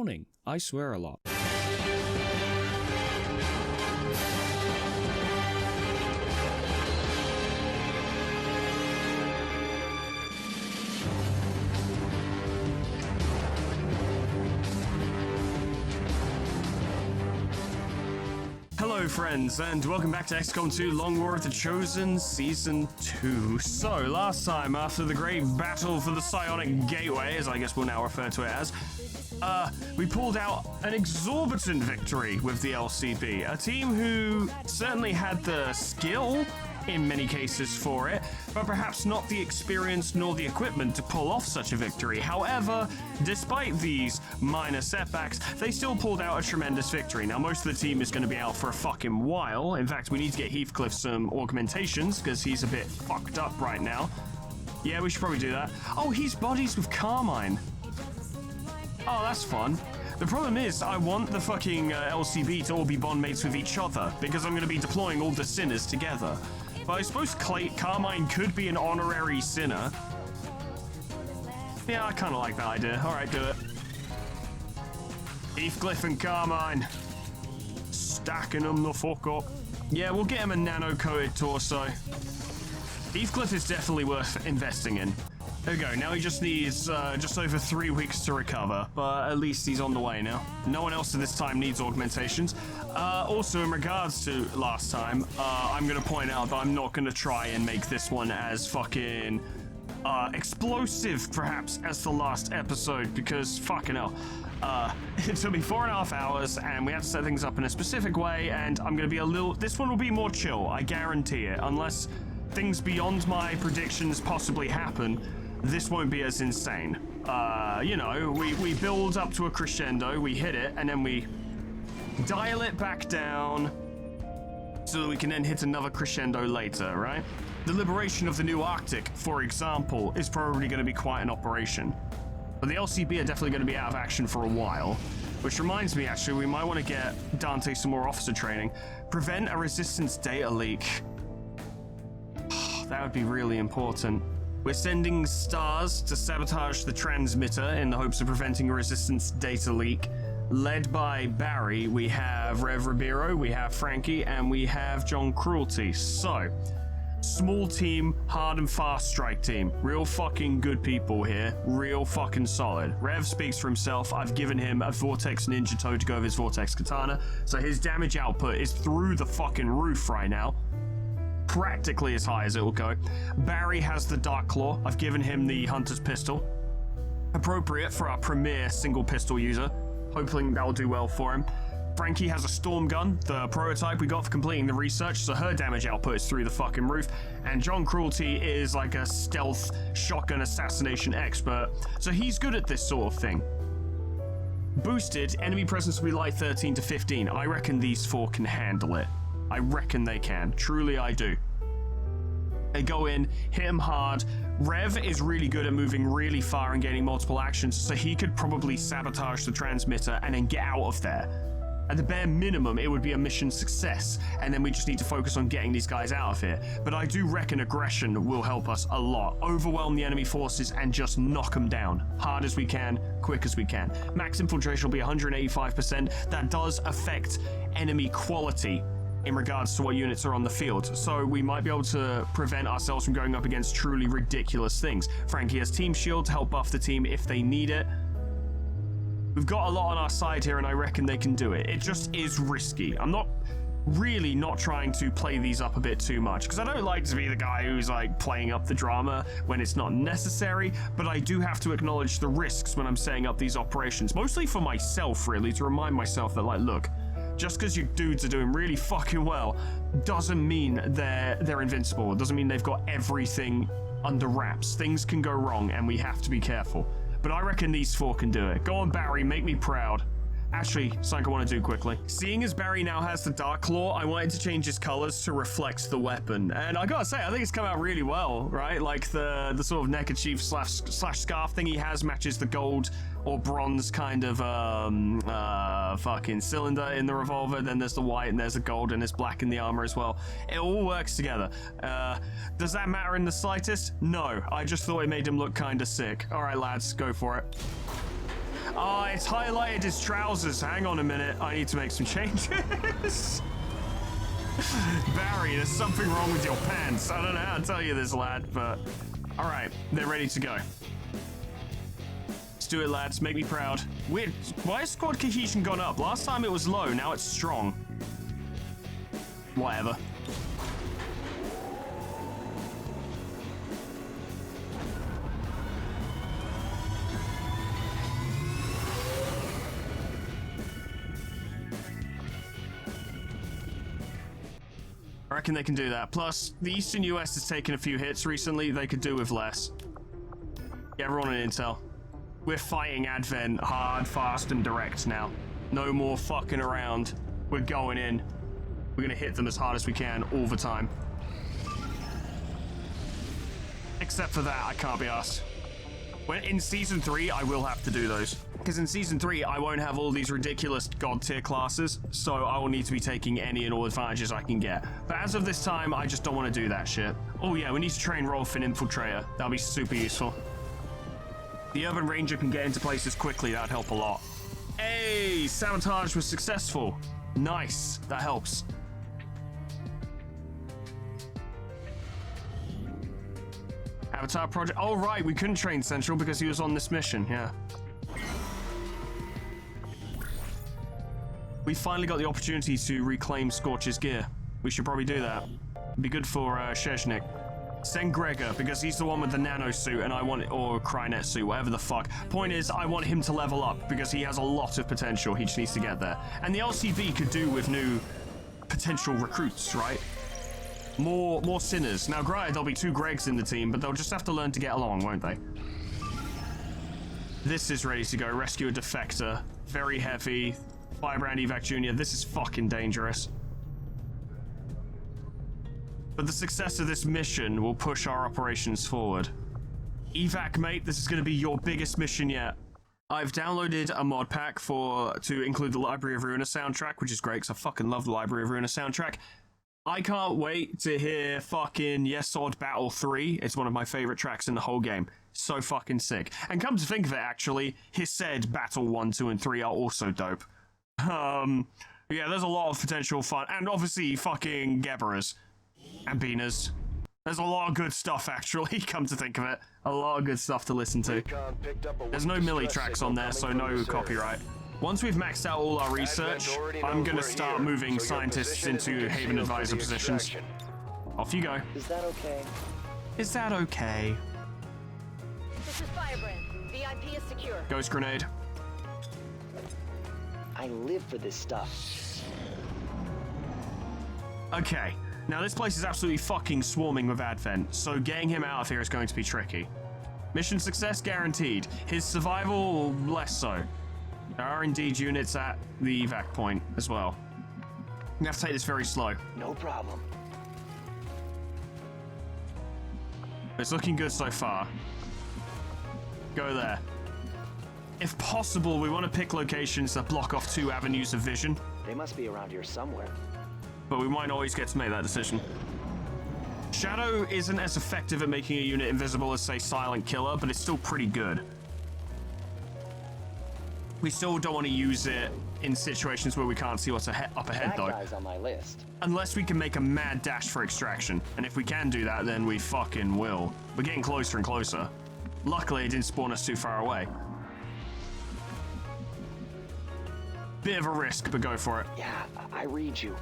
Warning, I swear a lot. Hello friends, and welcome back to XCOM 2 Long War of the Chosen Season 2. So, last time, after the great battle for the Psionic Gateway, as I guess we'll now refer to it as, we pulled out an exorbitant victory with the LCB. A team who certainly had the skill, in many cases, for it, but perhaps not the experience nor the equipment to pull off such a victory. However, despite these minor setbacks, they still pulled out a tremendous victory. Now, most of the team is going to be out for a fucking while. In fact, we need to get Heathcliff some augmentations, because he's a bit fucked up right now. Yeah, we should probably do that. Oh, he's buddies with Carmine. Oh, that's fun. The problem is, I want the fucking LCB to all be bond mates with each other, because I'm going to be deploying all the sinners together. But I suppose Carmine could be an honorary sinner. Yeah, I kind of like that idea. Alright, do it. Heathcliff and Carmine. Stacking them the fuck up. Yeah, we'll get him a nano-coated torso. Heathcliff is definitely worth investing in. There we go, now he just needs just over 3 weeks to recover, but at least he's on the way now. No one else at this time needs augmentations. Also, in regards to last time, I'm going to point out that I'm not going to try and make this one as fucking explosive, perhaps, as the last episode, because fucking hell. It took me 4.5 hours, and we had to set things up in a specific way, and I'm going to be this one will be more chill, I guarantee it, unless things beyond my predictions possibly happen. This won't be as insane. You know, we build up to a crescendo, we hit it, and then we dial it back down so that we can then hit another crescendo later, right? The liberation of the new Arctic, for example, is probably going to be quite an operation. But the LCB are definitely going to be out of action for a while. Which reminds me, actually, we might want to get Dante some more officer training. Prevent a resistance data leak. That would be really important. We're sending stars to sabotage the transmitter in the hopes of preventing a resistance data leak. Led by Barry, we have Rev Ribeiro, we have Frankie, and we have John Cruelty. So, small team, hard and fast strike team. Real fucking good people here. Real fucking solid. Rev speaks for himself. I've given him a Vortex Ninja Toe to go with his Vortex Katana, so his damage output is through the fucking roof right now. Practically as high as it will go. Barry has the Dark Claw. I've given him the Hunter's Pistol. Appropriate for our premier single pistol user. Hoping that will do well for him. Frankie has a Storm Gun, the prototype we got for completing the research, so her damage output is through the fucking roof. And John Cruelty is like a stealth shotgun assassination expert, so he's good at this sort of thing. Boosted, enemy presence will be like 13 to 15. I reckon these four can handle it. I reckon they can. Truly, I do. They go in, hit him hard. Rev is really good at moving really far and gaining multiple actions, so he could probably sabotage the transmitter and then get out of there. At the bare minimum, it would be a mission success, and then we just need to focus on getting these guys out of here. But I do reckon aggression will help us a lot. Overwhelm the enemy forces and just knock them down. Hard as we can, quick as we can. Max infiltration will be 185%. That does affect enemy quality in regards to what units are on the field, so we might be able to prevent ourselves from going up against truly ridiculous things. Frankie has Team Shield to help buff the team if they need it. We've got a lot on our side here, and I reckon they can do it. It just is risky. I'm not trying to play these up a bit too much, because I don't like to be the guy who's like playing up the drama when it's not necessary, but I do have to acknowledge the risks when I'm setting up these operations, mostly for myself, really, to remind myself that, like, look, just because your dudes are doing really fucking well doesn't mean they're invincible. It doesn't mean they've got everything under wraps. Things can go wrong, and we have to be careful. But I reckon these four can do it. Go on, Barry, make me proud. Actually, something I want to do quickly. Seeing as Barry now has the Dark Claw, I wanted to change his colors to reflect the weapon. And I gotta say, I think it's come out really well, right? Like the sort of neckerchief slash scarf thing he has matches the gold or bronze kind of fucking cylinder in the revolver. Then there's the white and there's the gold and there's black in the armor as well. It all works together. Does that matter in the slightest? No, I just thought it made him look kind of sick. All right, lads, go for it. Oh, it's highlighted his trousers. Hang on a minute. I need to make some changes. Barry, there's something wrong with your pants. I don't know how to tell you this, lad, but... All right, they're ready to go. Let's do it, lads. Make me proud. Weird. Why has squad cohesion gone up? Last time it was low. Now it's strong. Whatever. I reckon they can do that. Plus, the Eastern US has taken a few hits recently. They could do with less. Get everyone on intel. We're fighting Advent hard, fast, and direct now. No more fucking around. We're going in. We're gonna hit them as hard as we can all the time. Except for that, I can't be asked. When in Season 3, I will have to do those. Because in Season 3, I won't have all these ridiculous god tier classes, so I will need to be taking any and all advantages I can get. But as of this time, I just don't want to do that shit. Oh yeah, we need to train Rolf in Infiltrator. That'll be super useful. The Urban Ranger can get into places quickly, that'd help a lot. Hey, sabotage was successful. Nice, that helps. Avatar project. Oh right, we couldn't train Central because he was on this mission, yeah. We finally got the opportunity to reclaim Scorch's gear. We should probably do that. It'd be good for Sheznik. Send Gregor, because he's the one with the nano suit, and I want it, or Krynet suit, whatever the fuck. Point is, I want him to level up, because he has a lot of potential. He just needs to get there. And the LCV could do with new potential recruits, right? More sinners. Now, granted, there'll be 2 Gregs in the team, but they'll just have to learn to get along, won't they? This is ready to go. Rescue a defector. Very heavy. Firebrand Evac Jr. This is fucking dangerous. But the success of this mission will push our operations forward. Evac, mate, this is going to be your biggest mission yet. I've downloaded a mod pack to include the Library of Ruina soundtrack, which is great because I fucking love the Library of Ruina soundtrack. I can't wait to hear fucking Yesod Battle 3. It's one of my favorite tracks in the whole game. So fucking sick. And come to think of it, actually, Hissed Battle 1, 2, and 3 are also dope. Yeah, there's a lot of potential fun. And obviously, fucking Geberas. And Beaners. There's a lot of good stuff, actually, come to think of it. A lot of good stuff to listen to. There's no Millie tracks on there, so no copyright. Once we've maxed out all our research, I'm gonna start moving scientists into Haven Advisor positions. Off you go. Is that okay? Is that okay? This is Firebrand. VIP is secure. Ghost grenade. I live for this stuff. Okay. Now this place is absolutely fucking swarming with Advent, so getting him out of here is going to be tricky. Mission success guaranteed. His survival, less so. There are indeed units at the evac point as well. We have to take this very slow. No problem. It's looking good so far. Go there. If possible, we want to pick locations that block off 2 avenues of vision. They must be around here somewhere. But we might not always get to make that decision. Shadow isn't as effective at making a unit invisible as, say, Silent Killer, but it's still pretty good. We still don't want to use it in situations where we can't see what's up ahead, though. That guy's on my list. Unless we can make a mad dash for extraction. And if we can do that, then we fucking will. We're getting closer and closer. Luckily, it didn't spawn us too far away. Bit of a risk, but go for it. Yeah, I read you.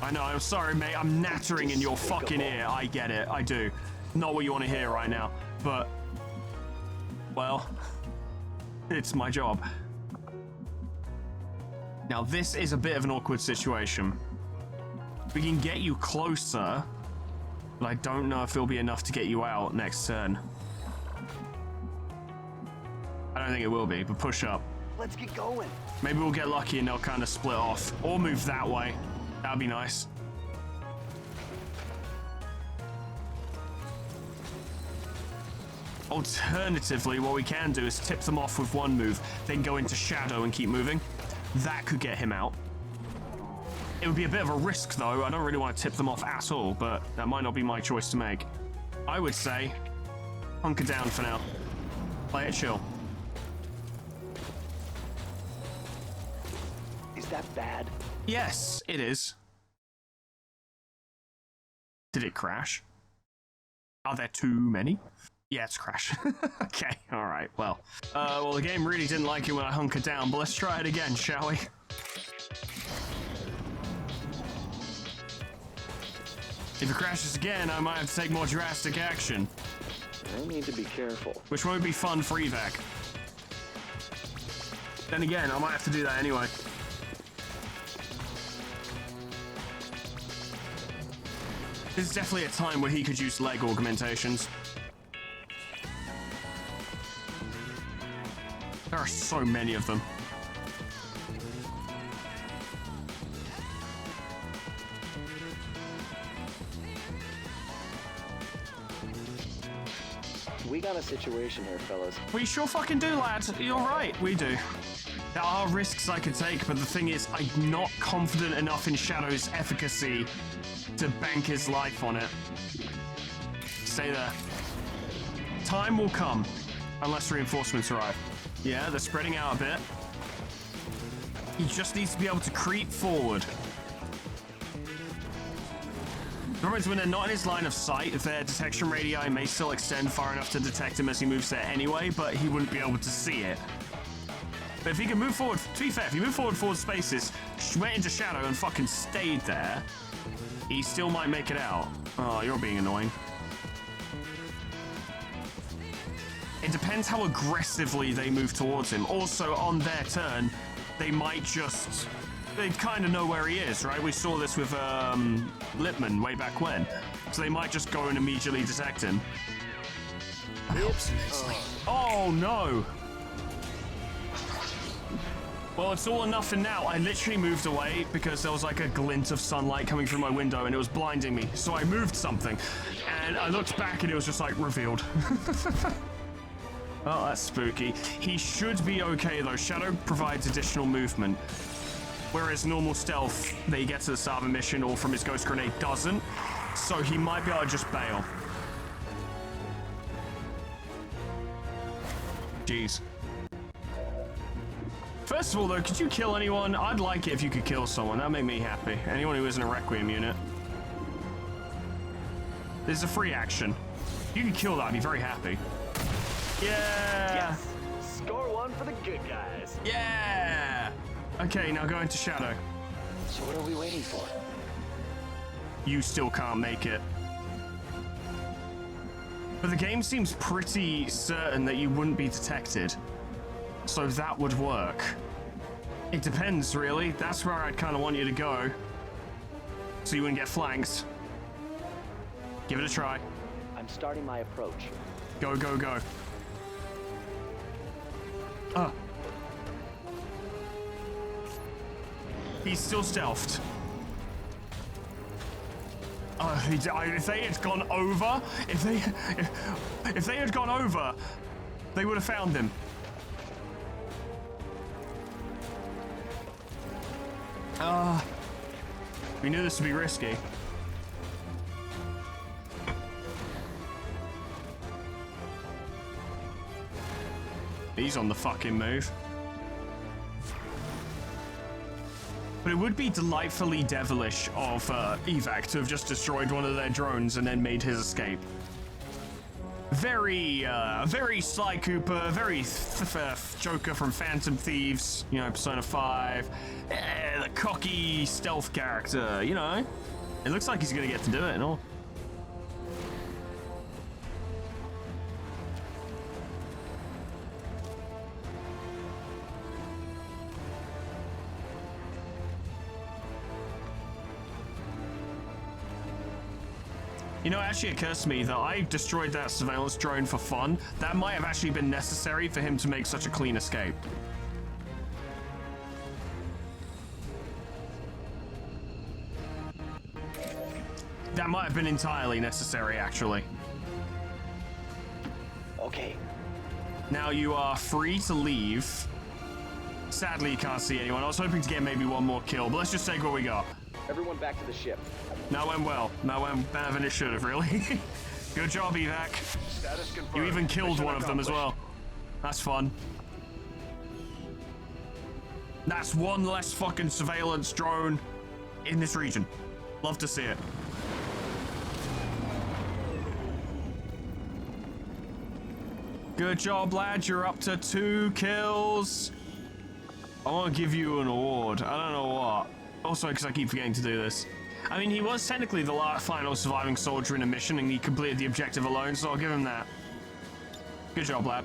I know, I'm sorry, mate. I'm nattering in your fucking ear. I get it. I do. Not what you want to hear right now. But, well, it's my job. Now, this is a bit of an awkward situation. We can get you closer, but I don't know if it'll be enough to get you out next turn. I don't think it will be, but push up. Let's get going. Maybe we'll get lucky and they'll kind of split off. Or move that way. That'd be nice. Alternatively, what we can do is tip them off with one move, then go into Shadow and keep moving. That could get him out. It would be a bit of a risk, though. I don't really want to tip them off at all, but that might not be my choice to make. I would say, hunker down for now. Play it chill. that bad? Yes, it is. Did it crash? Are there too many? Yeah, it's crashed. Okay, alright, well. Well, the game really didn't like it when I hunkered down, but let's try it again, shall we? If it crashes again, I might have to take more drastic action. I need to be careful. Which won't be fun for evac. Then again, I might have to do that anyway. This is definitely a time where he could use leg augmentations. There are so many of them. We got a situation here, fellas. We sure fucking do, lads. You're right, we do. There are risks I could take, but the thing is, I'm not confident enough in Shadow's efficacy to bank his life on it. Stay there. Time will come, unless reinforcements arrive. Yeah, they're spreading out a bit. He just needs to be able to creep forward. The problem is when they're not in his line of sight, their detection radii may still extend far enough to detect him as he moves there anyway, but he wouldn't be able to see it. But if he can move forward, to be fair, if he moved forward spaces, went into shadow and fucking stayed there, he still might make it out. Oh, you're being annoying. It depends how aggressively they move towards him. Also, on their turn, they might just... They kind of know where he is, right? We saw this with Lipman way back when. So they might just go and immediately detect him. Oh, no! Well, it's all or nothing now. I literally moved away because there was like a glint of sunlight coming through my window and it was blinding me. So I moved something and I looked back and it was just like revealed. Oh, that's spooky. He should be okay though. Shadow provides additional movement. Whereas normal stealth that he gets at the start of a mission or from his ghost grenade doesn't. So he might be able to just bail. Jeez. First of all, though, could you kill anyone? I'd like it if you could kill someone. That'd make me happy. Anyone who isn't a Requiem unit. This is a free action. If you could kill that, I'd be very happy. Yeah! Yes! Score one for the good guys. Yeah! Okay, now go into Shadow. So what are we waiting for? You still can't make it. But the game seems pretty certain that you wouldn't be detected. So that would work. It depends, really. That's where I'd kind of want you to go. So you wouldn't get flanked. Give it a try. I'm starting my approach. Go, go, go. He's still stealthed. If they had gone over, if they had gone over, they would have found him. We knew this would be risky. He's on the fucking move. But it would be delightfully devilish of evac to have just destroyed one of their drones and then made his escape. Very Sly Cooper, very Joker from Phantom Thieves, you know, Persona 5. The cocky stealth character, you know. It looks like he's gonna get to do it and all. You know, it actually occurs to me that I destroyed that surveillance drone for fun. That might have actually been necessary for him to make such a clean escape. That might have been entirely necessary, actually. Okay. Now you are free to leave. Sadly, you can't see anyone. I was hoping to get maybe one more kill, but let's just take what we got. Everyone back to the ship. That went well. That went better than it should have, really. Good job, evac. Status confirmed. You even killed Mission one of them as well. accomplished. That's fun. That's one less fucking surveillance drone in this region. Love to see it. Good job, lad. You're up to 2 kills. I want to give you an award. I don't know what. Also, because I keep forgetting to do this. I mean, he was technically the last final surviving soldier in a mission, and he completed the objective alone, so I'll give him that. Good job, lad.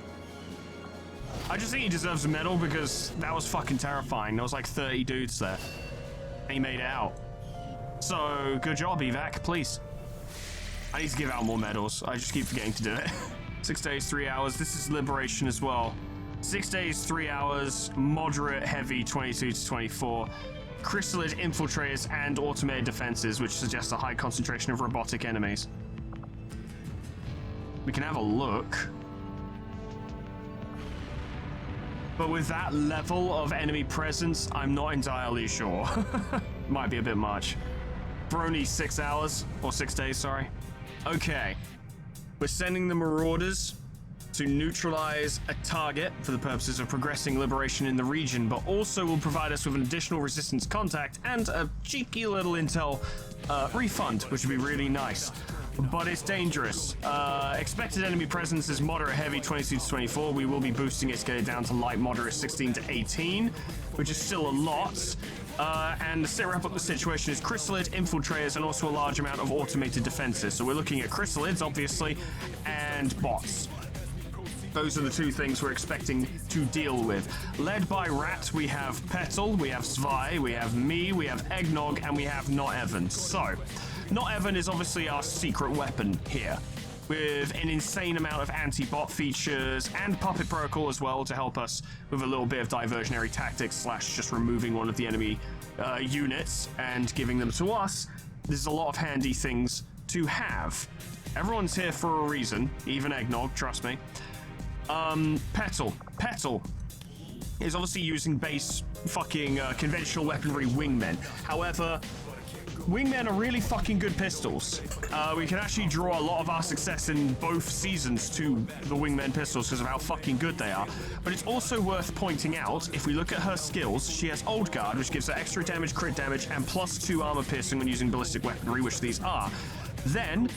I just think he deserves a medal because that was fucking terrifying. There was like 30 dudes there. And he made it out. So, good job, evac, please. I need to give out more medals. I just keep forgetting to do it. 6 days, 3 hours. This is liberation as well. 6 days, 3 hours. Moderate, heavy, 22 to 24. Chrysalid infiltrators and automated defenses, which suggests a high concentration of robotic enemies. We can have a look. But with that level of enemy presence, I'm not entirely sure. Might be a bit much. For only 6 hours, or 6 days, sorry. Okay. We're sending the Marauders to neutralize a target for the purposes of progressing liberation in the region, but also will provide us with an additional resistance contact and a cheeky little intel refund, which would be really nice. But it's dangerous. Expected enemy presence is moderate heavy 22 to 24. We will be boosting it to get it down to light moderate 16 to 18, which is still a lot. And to wrap up the situation is Chrysalid, infiltrators, and also a large amount of automated defenses. So we're looking at Chrysalids, obviously, and bots. Those are the 2 things we're expecting to deal with. Led by Rat, we have Petal, we have Zwei, we have me, we have Eggnog, and we have Not Evan. So, Not Evan is obviously our secret weapon here, with an insane amount of anti-bot features and Puppet Protocol as well to help us with a little bit of diversionary tactics / just removing one of the enemy units and giving them to us. There's a lot of handy things to have. Everyone's here for a reason, even Eggnog, trust me. Petal is obviously using base fucking conventional weaponry wingmen. However, wingmen are really fucking good pistols. We can actually draw a lot of our success in both seasons to the wingmen pistols because of how fucking good they are. But it's also worth pointing out, if we look at her skills, she has Old Guard, which gives her extra damage, crit damage, and +2 armor piercing when using ballistic weaponry, which these are. Then,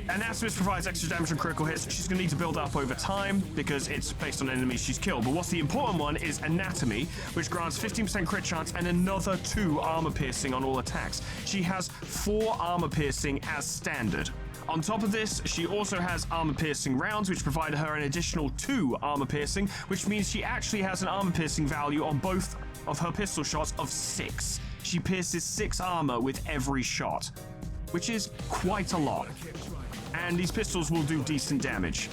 Anatomist provides extra damage and critical hits. She's going to need to build up over time because it's based on enemies she's killed. But what's the important one is Anatomy, which grants 15% crit chance and another 2 armor piercing on all attacks. She has 4 armor piercing as standard. On top of this, she also has armor piercing rounds, which provide her an additional 2 armor piercing, which means she actually has an armor piercing value on both of her pistol shots of 6. She pierces 6 armor with every shot, which is quite a lot. And these pistols will do decent damage.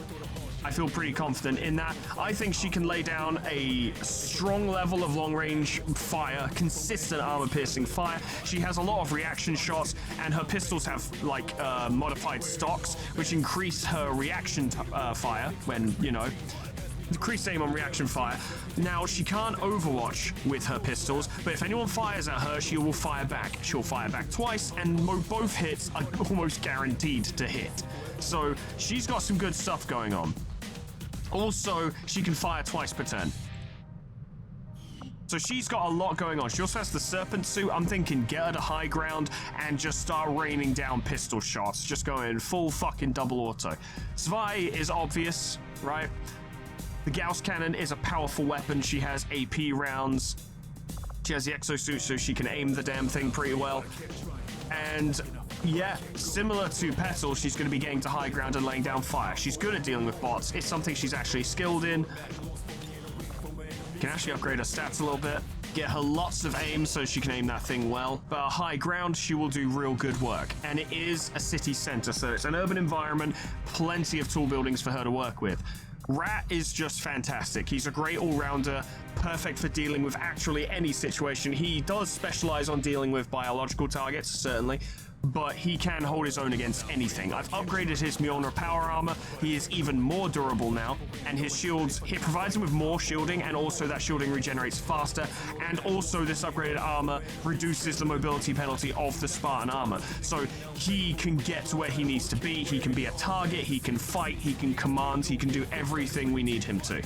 I feel pretty confident in that. I think she can lay down a strong level of long-range fire, consistent armor-piercing fire. She has a lot of reaction shots, and her pistols have, like, modified stocks, which increase her reaction fire when, you know, increased aim on reaction fire. Now, she can't overwatch with her pistols, but if anyone fires at her, she will fire back. She'll fire back twice, and both hits are almost guaranteed to hit. So, she's got some good stuff going on. Also, she can fire twice per turn. So she's got a lot going on. She also has the Serpent suit. I'm thinking get her to high ground and just start raining down pistol shots. Just going full fucking double auto. Zwei is obvious, right? The Gauss cannon is a powerful weapon. She has AP rounds. She has the exosuit, so she can aim the damn thing pretty well. And yeah, similar to Petal, she's going to be getting to high ground and laying down fire. She's good at dealing with bots. It's something she's actually skilled in. Can actually upgrade her stats a little bit. Get her lots of aim so she can aim that thing well. But at high ground, she will do real good work. And it is a city center, so it's an urban environment. Plenty of tool buildings for her to work with. Rat is just fantastic. He's a great all-rounder, perfect for dealing with actually any situation. He does specialize on dealing with biological targets, certainly, but he can hold his own against anything. I've upgraded his Mjolnir power armor. He is even more durable now, and his shields, it provides him with more shielding, and also that shielding regenerates faster, and also this upgraded armor reduces the mobility penalty of the Spartan armor. So he can get to where he needs to be, he can be a target, he can fight, he can command, he can do everything we need him to.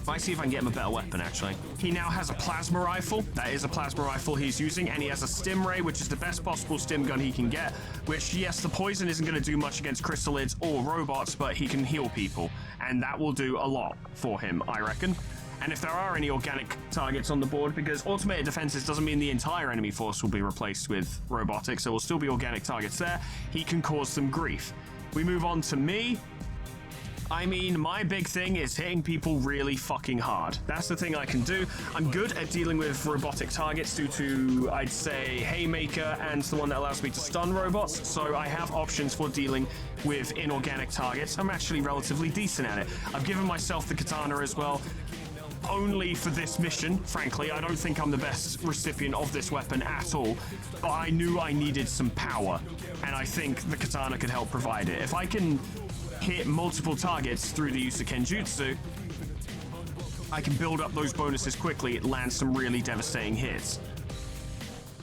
I see if I can get him a better weapon, actually. He now has a plasma rifle. That is a plasma rifle he's using. And he has a stim ray, which is the best possible stim gun he can get. Which, yes, the poison isn't going to do much against crystalids or robots, but he can heal people. And that will do a lot for him, I reckon. And if there are any organic targets on the board, because automated defenses doesn't mean the entire enemy force will be replaced with robotics, there will still be organic targets there, he can cause some grief. We move on to me. I mean, my big thing is hitting people really fucking hard. That's the thing I can do. I'm good at dealing with robotic targets due to, I'd say, Haymaker and the one that allows me to stun robots, so I have options for dealing with inorganic targets. I'm actually relatively decent at it. I've given myself the katana as well, only for this mission, frankly. I don't think I'm the best recipient of this weapon at all, but I knew I needed some power, and I think the katana could help provide it. If I can hit multiple targets through the use of Kenjutsu, I can build up those bonuses quickly, land some really devastating hits.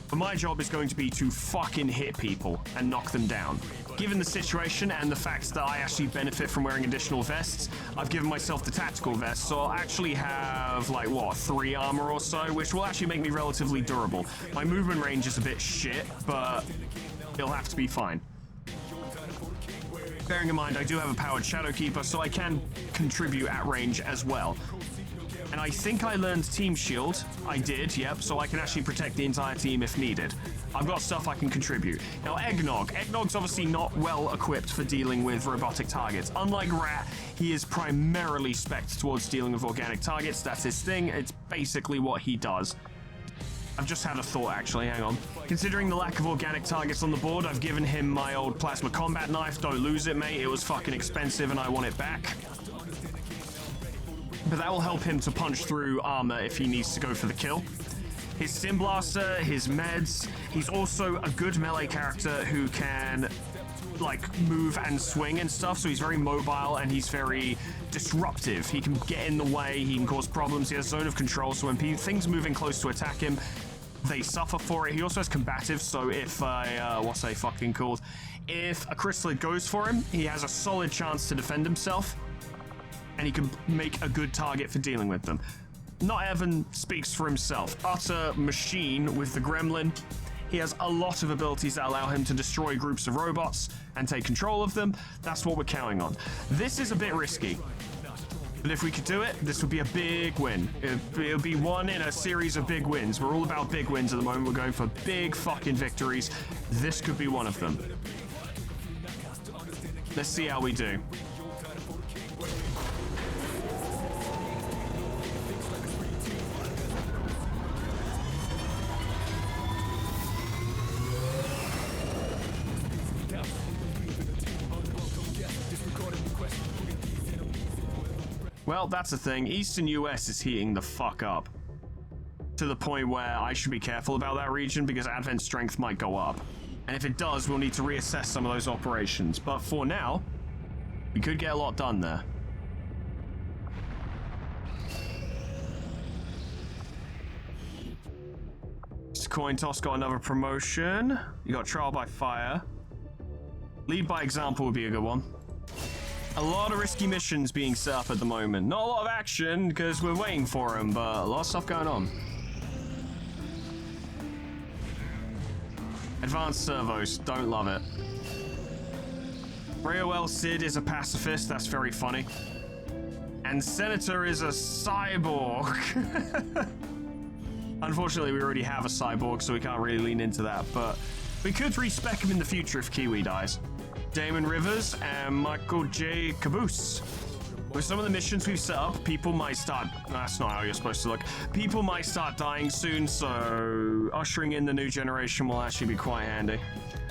But my job is going to be to fucking hit people and knock them down. Given the situation and the fact that I actually benefit from wearing additional vests, I've given myself the tactical vest, so I'll actually have, like, what, 3 armor or so, which will actually make me relatively durable. My movement range is a bit shit, but it'll have to be fine. Bearing in mind, I do have a powered Shadowkeeper, so I can contribute at range as well. And I think I learned Team Shield. I did, yep, so I can actually protect the entire team if needed. I've got stuff I can contribute. Now, Eggnog. Eggnog's obviously not well equipped for dealing with robotic targets. Unlike Rat, he is primarily spec'd towards dealing with organic targets. That's his thing. It's basically what he does. I've just had a thought, actually. Hang on. Considering the lack of organic targets on the board, I've given him my old plasma combat knife. Don't lose it, mate. It was fucking expensive and I want it back. But that will help him to punch through armor if he needs to go for the kill. His Stim Blaster, his meds. He's also a good melee character who can, like, move and swing and stuff. So he's very mobile and he's very disruptive. He can get in the way. He can cause problems. He has zone of control. So when things move in close to attack him, they suffer for it. He also has combative. So if, what's they fucking called? If a Chrysalid goes for him, he has a solid chance to defend himself. And he can make a good target for dealing with them. Not Evan speaks for himself. Utter machine with the Gremlin. He has a lot of abilities that allow him to destroy groups of robots and take control of them. That's what we're counting on. This is a bit risky. But if we could do it, this would be a big win. It'll be one in a series of big wins. We're all about big wins at the moment. We're going for big fucking victories. This could be one of them. Let's see how we do. Well, that's the thing. Eastern US is heating the fuck up. To the point where I should be careful about that region because Advent strength might go up. And if it does, we'll need to reassess some of those operations. But for now, we could get a lot done there. Coin toss got another promotion. You got trial by fire. Lead by example would be a good one. A lot of risky missions being set up at the moment. Not a lot of action because we're waiting for them, but a lot of stuff going on. Advanced servos, don't love it. Rayoel Sid is a pacifist, that's very funny. And Senator is a cyborg. Unfortunately, we already have a cyborg, so we can't really lean into that, but we could respec him in the future if Kiwi dies. Damon Rivers and Michael J. Caboose. With some of the missions we've set up, people might start... That's not how you're supposed to look. People might start dying soon, so ushering in the new generation will actually be quite handy.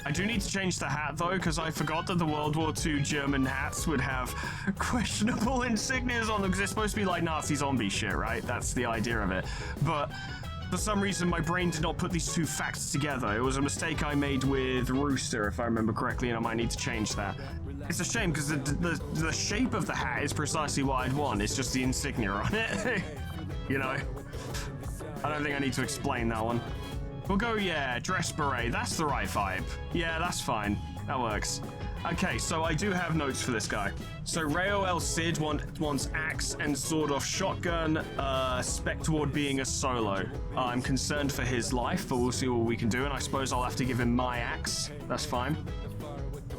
I do need to change the hat, though, because I forgot that the World War II German hats would have questionable insignias on them, because they're supposed to be like Nazi zombie shit, right? That's the idea of it. But for some reason, my brain did not put these two facts together. It was a mistake I made with Rooster, if I remember correctly, and I might need to change that. It's a shame, because the shape of the hat is precisely what I'd want. It's just the insignia on it. You know? I don't think I need to explain that one. We'll go, yeah, dress beret. That's the right vibe. Yeah, that's fine. That works. Okay, so I do have notes for this guy. So Rayo El Cid wants axe and sword off shotgun, spec toward being a solo. I'm concerned for his life, but we'll see what we can do, and I suppose I'll have to give him my axe. That's fine.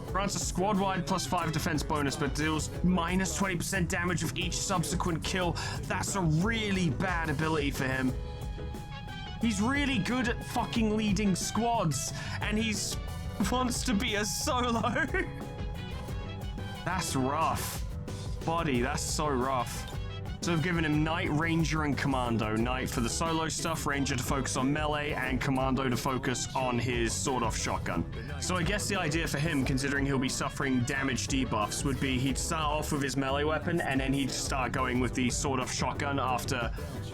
Grants a squad-wide +5 defense bonus, but deals minus 20% damage with each subsequent kill. That's a really bad ability for him. He's really good at fucking leading squads, and he's wants to be a solo. That's rough. Buddy, that's so rough. So I've given him Knight, Ranger, and Commando. Knight for the solo stuff, Ranger to focus on melee, and Commando to focus on his sword-off shotgun. So I guess the idea for him, considering he'll be suffering damage debuffs, would be he'd start off with his melee weapon, and then he'd start going with the sword-off shotgun after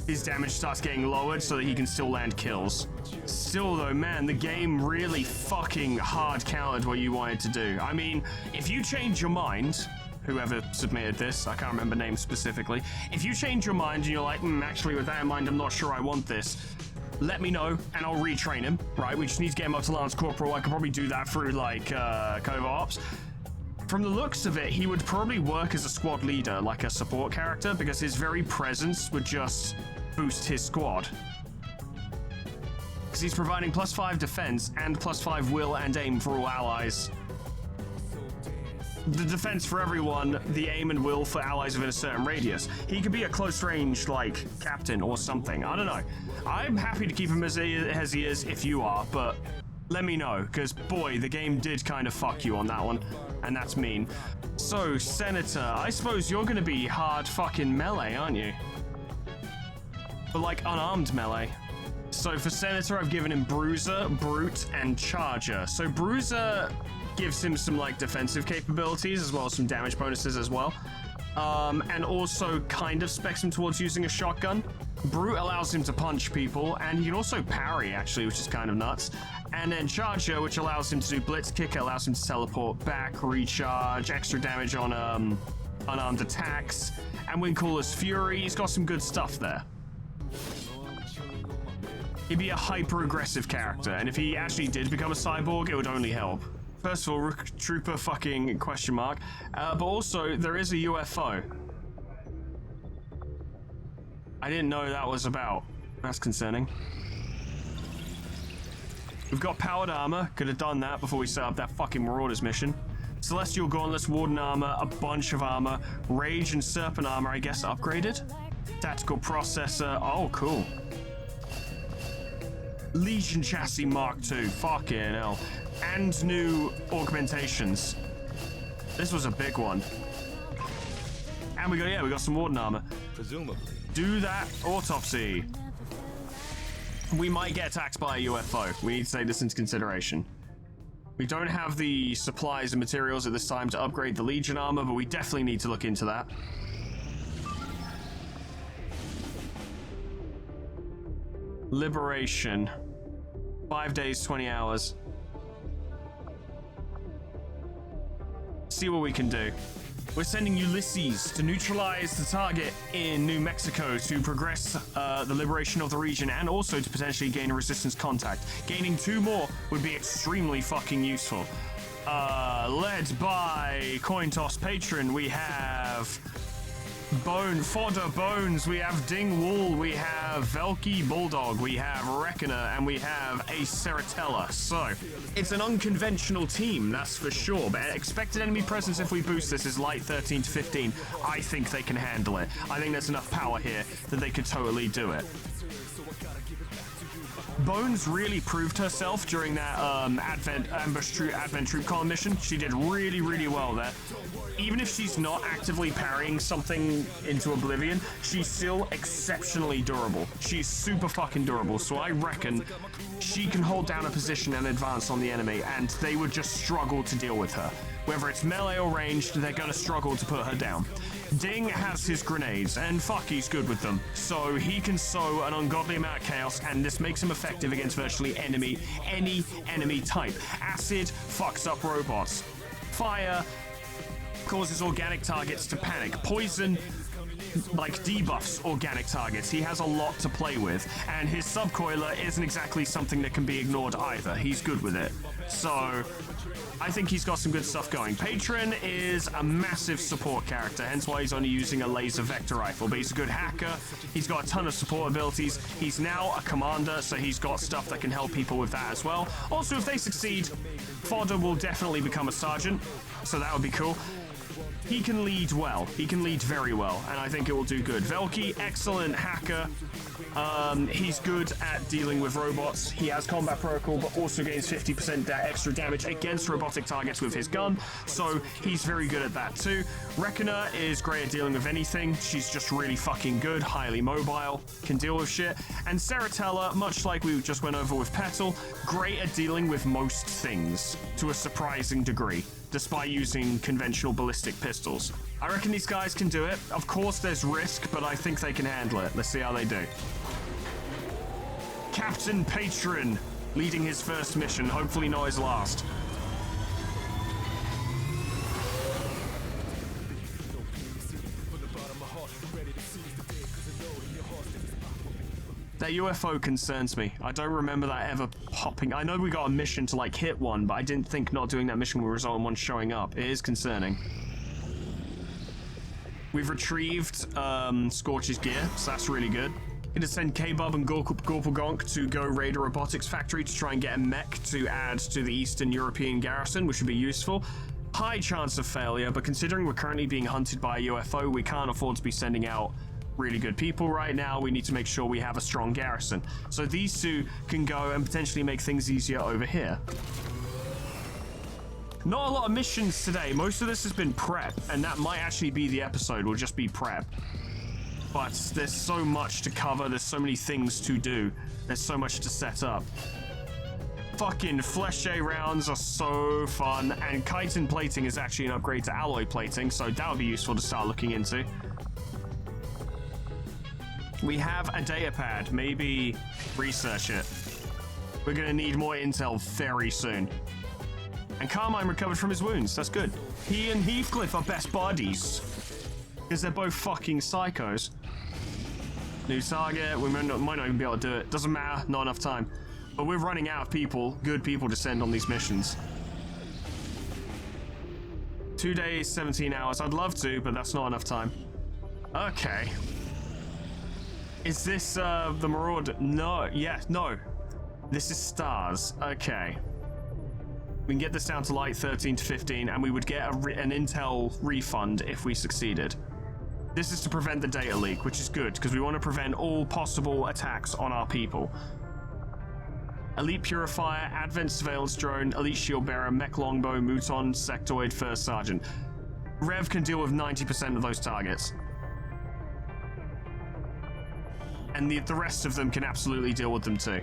his damage starts getting lowered so that he can still land kills. Still though, man, the game really fucking hard countered what you wanted to do. I mean, if you change your mind, whoever submitted this, I can't remember names specifically, if you change your mind and you're like, actually with that in mind, I'm not sure I want this, let me know and I'll retrain him, right? We just need to get him up to Lance Corporal. I could probably do that through like Covert Ops. From the looks of it, he would probably work as a squad leader, like a support character, because his very presence would just boost his squad. Because he's providing +5 defense and +5 will and aim for all allies. The defense for everyone, the aim and will for allies within a certain radius. He could be a close range, like, captain or something. I don't know. I'm happy to keep him as he is if you are, but let me know, because boy, the game did kind of fuck you on that one, and that's mean. So, Senator, I suppose you're going to be hard fucking melee, aren't you? But like unarmed melee. So for Senator, I've given him Bruiser, Brute, and Charger. So Bruiser gives him some like defensive capabilities as well as some damage bonuses as well. And also kind of specs him towards using a shotgun. Brute allows him to punch people, and he can also parry actually, which is kind of nuts. And then Charger, which allows him to do Blitz Kick, allows him to teleport back, recharge, extra damage on unarmed attacks, and Windcaller's Fury. He's got some good stuff there. He'd be a hyper-aggressive character, and if he actually did become a cyborg, it would only help. First of all, Rook Trooper fucking question mark, but also, there is a UFO. I didn't know that was about. That's concerning. We've got powered armor, could have done that before we set up that fucking Marauders mission. Celestial Gauntlets, Warden armor, a bunch of armor, Rage and Serpent armor, I guess upgraded. Tactical Processor, oh cool. Legion Chassis Mark II, fucking hell. And new augmentations. This was a big one. And we got some Warden armor. Presumably. Do that autopsy. We might get attacked by a UFO. We need to take this into consideration. We don't have the supplies and materials at this time to upgrade the Legion armor, but we definitely need to look into that. Liberation. 5 days, 20 hours. See what we can do. We're sending Ulysses to neutralize the target in New Mexico to progress the liberation of the region and also to potentially gain a resistance contact. Gaining 2 more would be extremely fucking useful. Led by Coin Toss Patron, we have Fodder Bones, we have Ding Wool, we have Velky Bulldog, we have Reckoner, and we have a Ceratella. So, it's an unconventional team, that's for sure, but expected enemy presence if we boost this is light 13 to 15. I think they can handle it. I think there's enough power here that they could totally do it. Bones really proved herself during that Advent Troop Column mission. She did really, really well there. Even if she's not actively parrying something into oblivion, she's still exceptionally durable. She's super fucking durable, so I reckon she can hold down a position and advance on the enemy, and they would just struggle to deal with her. Whether it's melee or ranged, they're gonna struggle to put her down. Ding has his grenades, and fuck, he's good with them. So he can sow an ungodly amount of chaos, and this makes him effective against virtually any enemy type. Acid fucks up robots. Fire causes organic targets to panic. Poison like debuffs organic targets. He has a lot to play with, and his subcoiler isn't exactly something that can be ignored either. He's good with it. So I think he's got some good stuff going. Patron is a massive support character, hence why he's only using a laser vector rifle, but he's a good hacker. He's got a ton of support abilities. He's now a commander, so he's got stuff that can help people with that as well. Also, if they succeed, Fodder will definitely become a sergeant, so that would be cool. He can lead well. He can lead very well, and I think it will do good. Velky, excellent hacker. He's good at dealing with robots. He has combat protocol, but also gains 50% extra damage against robotic targets with his gun, so he's very good at that too. Reckoner is great at dealing with anything. She's just really fucking good, highly mobile, can deal with shit. And Saratella, much like we just went over with Petal, great at dealing with most things to a surprising degree, despite using conventional ballistic pistols. I reckon these guys can do it. Of course there's risk, but I think they can handle it. Let's see how they do. Captain Patron leading his first mission, hopefully not his last. That UFO concerns me. I don't remember that ever popping. I know we got a mission to like hit one, but I didn't think not doing that mission will result in one showing up. It is concerning. We've retrieved Scorch's gear, so that's really good. Gonna send K-Bub and Gorpalgonk to go raid a robotics factory to try and get a mech to add to the Eastern European garrison, which would be useful. High chance of failure, but considering we're currently being hunted by a UFO, we can't afford to be sending out really good people right now. We need to make sure we have a strong garrison. So these two can go and potentially make things easier over here. Not a lot of missions today. Most of this has been prep, and that might actually be the episode, will just be prep. But there's so much to cover, there's so many things to do, there's so much to set up. Fucking Flèche rounds are so fun, and chitin plating is actually an upgrade to alloy plating, so that would be useful to start looking into. We have a data pad, maybe research it. We're gonna need more intel very soon. And Carmine recovered from his wounds, that's good. He and Heathcliff are best buddies, because they're both fucking psychos. New target, we might not even be able to do it. Doesn't matter, not enough time. But we're running out of people, good people to send on these missions. 2 days, 17 hours. I'd love to, but that's not enough time. Okay. Is this the Marauder? No, yeah, no. This is stars. Okay. We can get this down to like 13 to 15, and we would get an intel refund if we succeeded. This is to prevent the data leak, which is good, because we want to prevent all possible attacks on our people. Elite Purifier, Advent Surveillance Drone, Elite Shield Bearer, Mech Longbow, Mouton, Sectoid, First Sergeant. Rev can deal with 90% of those targets. And the rest of them can absolutely deal with them too.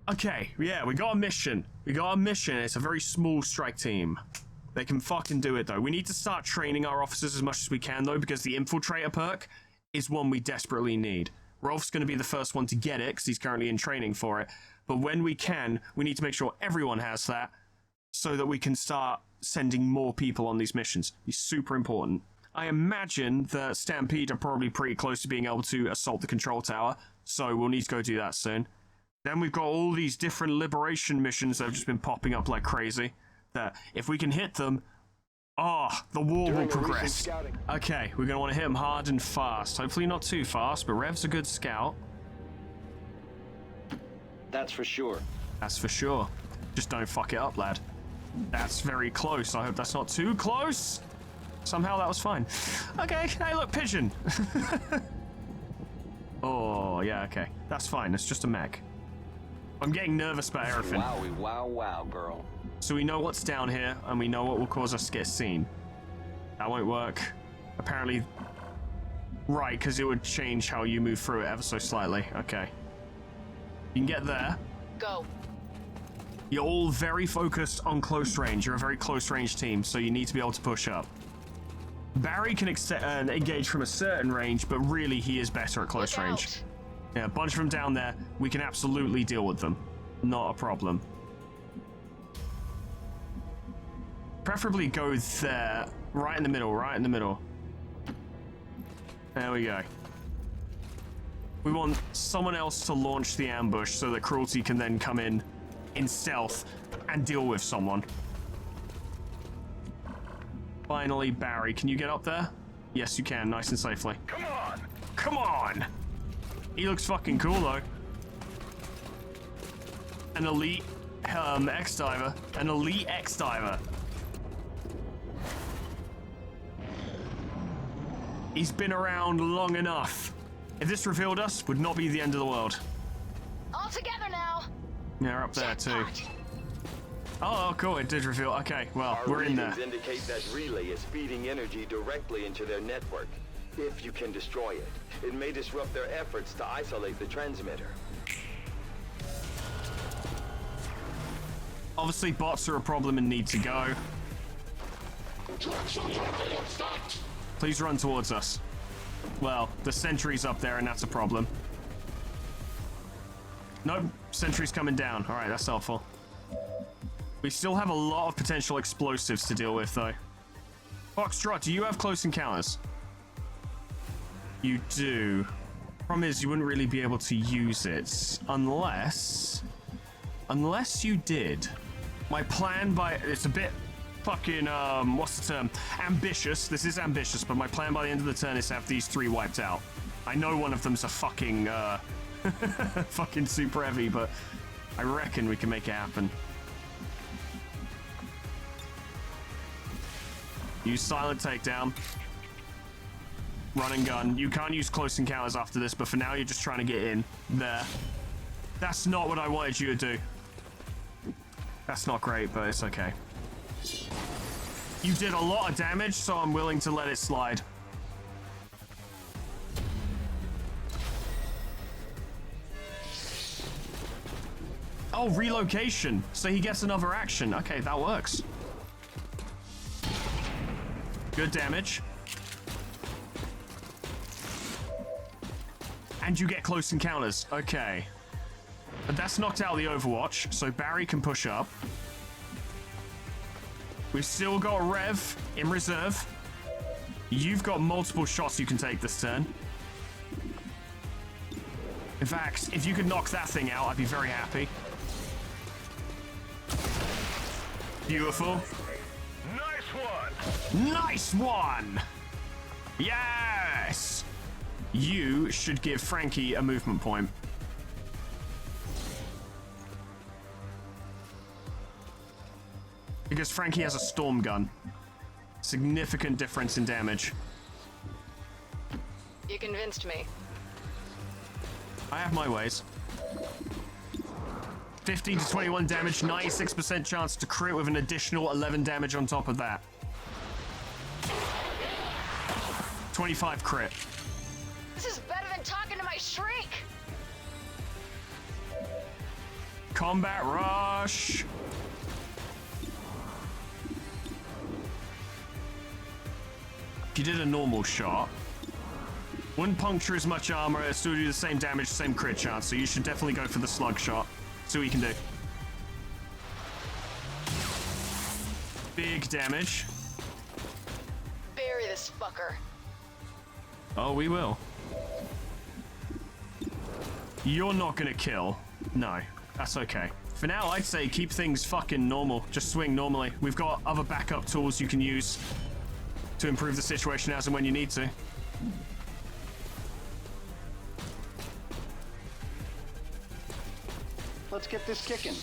Okay, yeah, we got a mission. We got a mission. It's a very small strike team. They can fucking do it though. We need to start training our officers as much as we can though, because the Infiltrator perk is one we desperately need. Rolf's going to be the first one to get it because he's currently in training for it. But when we can, we need to make sure everyone has that so that we can start sending more people on these missions. It's super important. I imagine that Stampede are probably pretty close to being able to assault the control tower, so we'll need to go do that soon. Then we've got all these different liberation missions that have just been popping up like crazy, that if we can hit them, the war will progress. Okay, we're going to want to hit them hard and fast. Hopefully not too fast, but Rev's a good scout. That's for sure. That's for sure. Just don't fuck it up, lad. That's very close. I hope that's not too close. Somehow that was fine. Okay, hey look, pigeon. Oh, yeah, okay. That's fine, it's just a mech. I'm getting nervous about everything. Wowie, wow, wow, girl. So we know what's down here, and we know what will cause us to get seen. That won't work. Apparently... Right, because it would change how you move through it ever so slightly. Okay. You can get there. Go. You're all very focused on close range. You're a very close range team, so you need to be able to push up. Barry can engage from a certain range, but really he is better at close range. Yeah, a bunch of them down there. We can absolutely deal with them. Not a problem. Preferably go there. Right in the middle, right in the middle. There we go. We want someone else to launch the ambush so that Cruelty can then come in stealth and deal with someone. Finally, Barry, can you get up there? Yes, you can, nice and safely. Come on! Come on! He looks fucking cool, though. An elite X-Diver. An elite X-Diver. He's been around long enough. If this revealed us, would not be the end of the world. All together now. Yeah, we're up there, too. Jackpot. Oh, cool, it did reveal. Okay, well, Our we're in there. readings indicate that relay is feeding energy directly into their network. If you can destroy it, it may disrupt their efforts to isolate the transmitter. Obviously, bots are a problem and need to go. Please run towards us. Well, the sentry's up there and that's a problem. Nope, sentry's coming down. All right, that's helpful. We still have a lot of potential explosives to deal with, though. Foxtrot, do you have close encounters? You do. Problem is, you wouldn't really be able to use it unless you did. My plan it's a bit fucking, what's the term? Ambitious. This is ambitious, but my plan by the end of the turn is to have these 3 wiped out. I know one of them's a fucking, fucking super heavy, but I reckon we can make it happen. Use silent takedown. Run and gun. You can't use close encounters after this, but for now you're just trying to get in. There. That's not what I wanted you to do. That's not great, but it's okay. You did a lot of damage, so I'm willing to let it slide. Oh, relocation. So he gets another action. Okay, that works. Good damage. And you get close encounters. Okay. But that's knocked out the Overwatch, so Barry can push up. We've still got Rev in reserve. You've got multiple shots you can take this turn. In fact, if you could knock that thing out, I'd be very happy. Beautiful. Nice one! Nice one! Yes! You should give Frankie a movement point. Because Frankie has a storm gun. Significant difference in damage. You convinced me. I have my ways. 15 to 21 damage, 96% chance to crit with an additional 11 damage on top of that. 25 crit. This is better than talking to my shrink. Combat rush. If you did a normal shot, wouldn't puncture as much armor, it'll still do the same damage, same crit chance, so you should definitely go for the slug shot. See what you can do. Big damage. Bury this fucker. Oh, we will. You're not gonna kill. No, that's okay. For now, I'd say keep things fucking normal. Just swing normally. We've got other backup tools you can use to improve the situation as and when you need to. Let's get this kicking.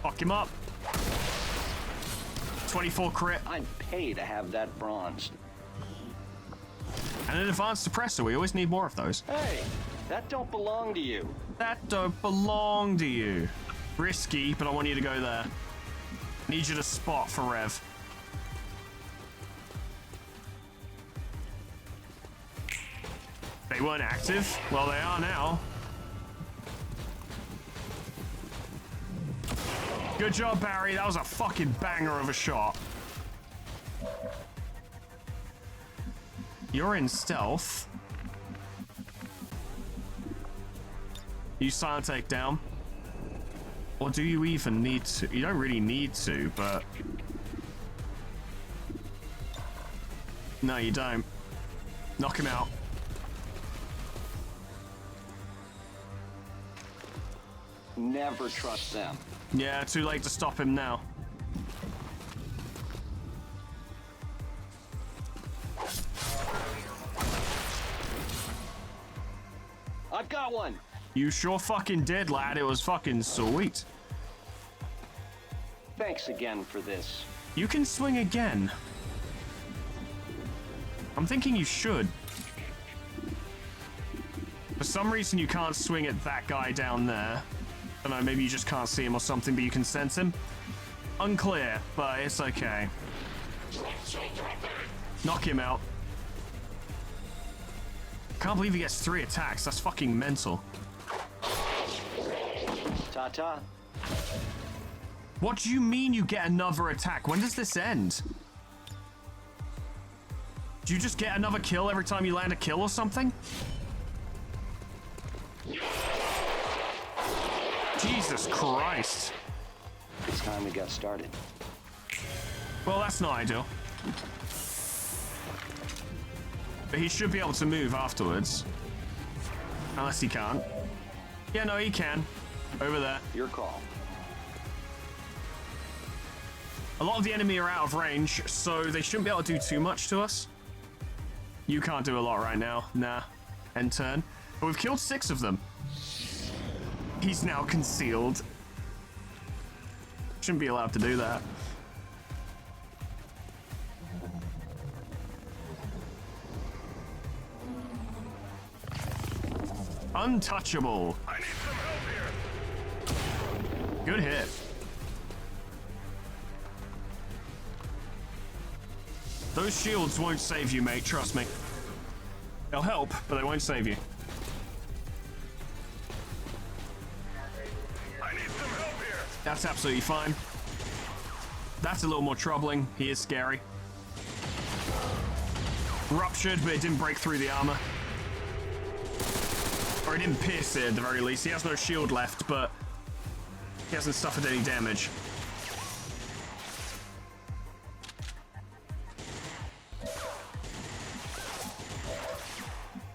Fuck him up. 24 crit. I'd pay to have that bronzed. And an advanced suppressor. We always need more of those. Hey, that don't belong to you. That don't belong to you. Risky, but I want you to go there. Need you to spot for Rev. They weren't active. Well, they are now. Good job, Barry. That was a fucking banger of a shot. You're in stealth. Use silent takedown. Or do you even need to? You don't really need to, but... No, you don't. Knock him out. Never trust them. Yeah, too late to stop him now. I've got one. You sure fucking did, lad. It was fucking sweet. Thanks again for this. You can swing again. I'm thinking you should. For some reason, you can't swing at that guy down there. I don't know, maybe you just can't see him or something, but you can sense him. Unclear, but it's okay. Knock him out. Can't believe he gets 3 attacks. That's fucking mental. Ta-ta. What do you mean you get another attack? When does this end? Do you just get another kill every time you land a kill or something? Jesus Christ. It's time we got started. Well, that's not ideal. But he should be able to move afterwards. Unless he can't. Yeah, no, he can. Over there. Your call. A lot of the enemy are out of range, so they shouldn't be able to do too much to us. You can't do a lot right now. Nah. End turn. But we've killed 6 of them. He's now concealed. Shouldn't be allowed to do that. Untouchable. I need some help here. Good hit. Those shields won't save you, mate. Trust me. They'll help, but they won't save you. I need some help here. That's absolutely fine. That's a little more troubling. He is scary. Ruptured, but it didn't break through the armor. Or it didn't pierce it at the very least. He has no shield left, but he hasn't suffered any damage.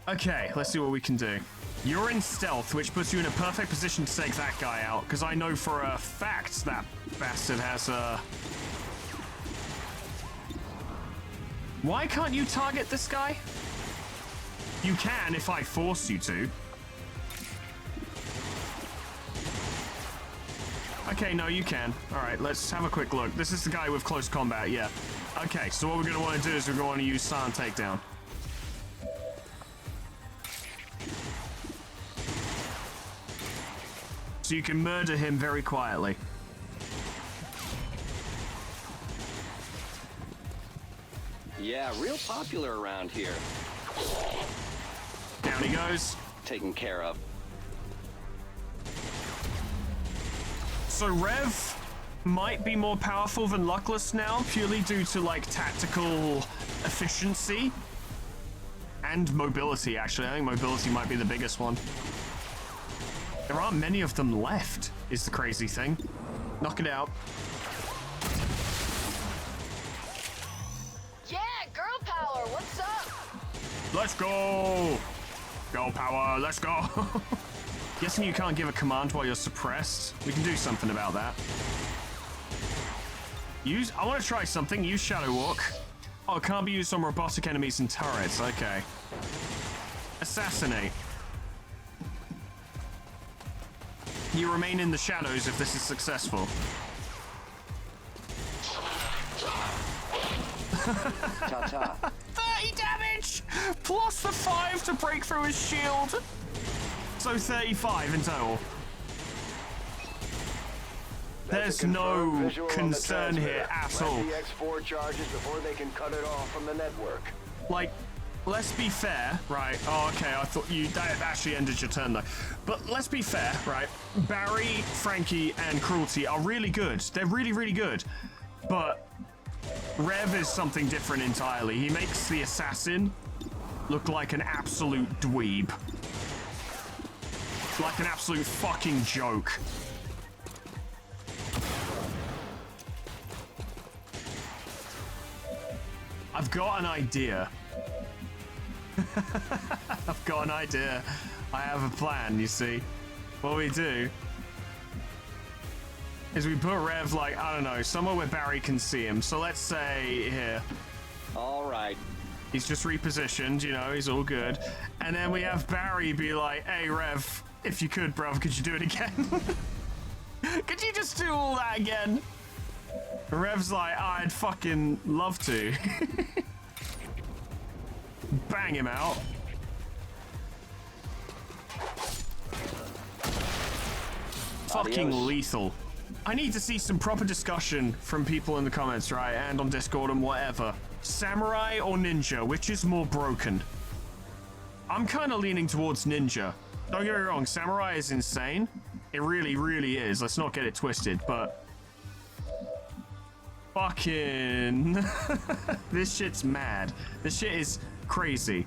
Okay, let's see what we can do. You're in stealth, which puts you in a perfect position to take that guy out, because I know for a fact that bastard has a... Why can't you target this guy? You can if I force you to. Okay, no, you can. Alright, let's have a quick look. This is the guy with close combat, yeah. Okay, so what we're going to want to do is we're going to want to use silent takedown. So you can murder him very quietly. Yeah, real popular around here. Down he goes. Taken care of. So Rev might be more powerful than Luckless now, purely due to like tactical efficiency and mobility, actually. I think mobility might be the biggest one. There aren't many of them left, is the crazy thing. Knock it out. Yeah, girl power, what's up? Let's go! Girl power, let's go! Guessing you can't give a command while you're suppressed. We can do something about that. I want to try something. Use Shadow Walk. Oh, it can't be used on robotic enemies and turrets. Okay. Assassinate. You remain in the shadows if this is successful. Ta-ta. 30 damage! Plus the 5 to break through his shield. So 35 in total. There's no concern here at all. The X4 charges before they can cut it off from the network. Like, let's be fair, right? Oh, okay, I thought that actually ended your turn though. But let's be fair, right? Barry, Frankie, and Cruelty are really good. They're really, really good. But Rev is something different entirely. He makes the assassin look like an absolute dweeb. Like an absolute fucking joke. I've got an idea. I've got an idea. I have a plan, you see. What we do is we put Rev, like, I don't know, somewhere where Barry can see him. So let's say here. All right. He's just repositioned, you know, he's all good. And then we have Barry be like, hey, Rev, if you could, bruv, could you do it again? Could you just do all that again? And Rev's like, I'd fucking love to. Bang him out. Fucking Adios. lethal. I need to see some proper discussion from people in the comments, right? And on Discord and whatever. Samurai or ninja, which is more broken? I'm kind of leaning towards ninja. Don't get me wrong, samurai is insane. It really, really is. Let's not get it twisted, but... Fucking... This shit's mad. This shit is crazy.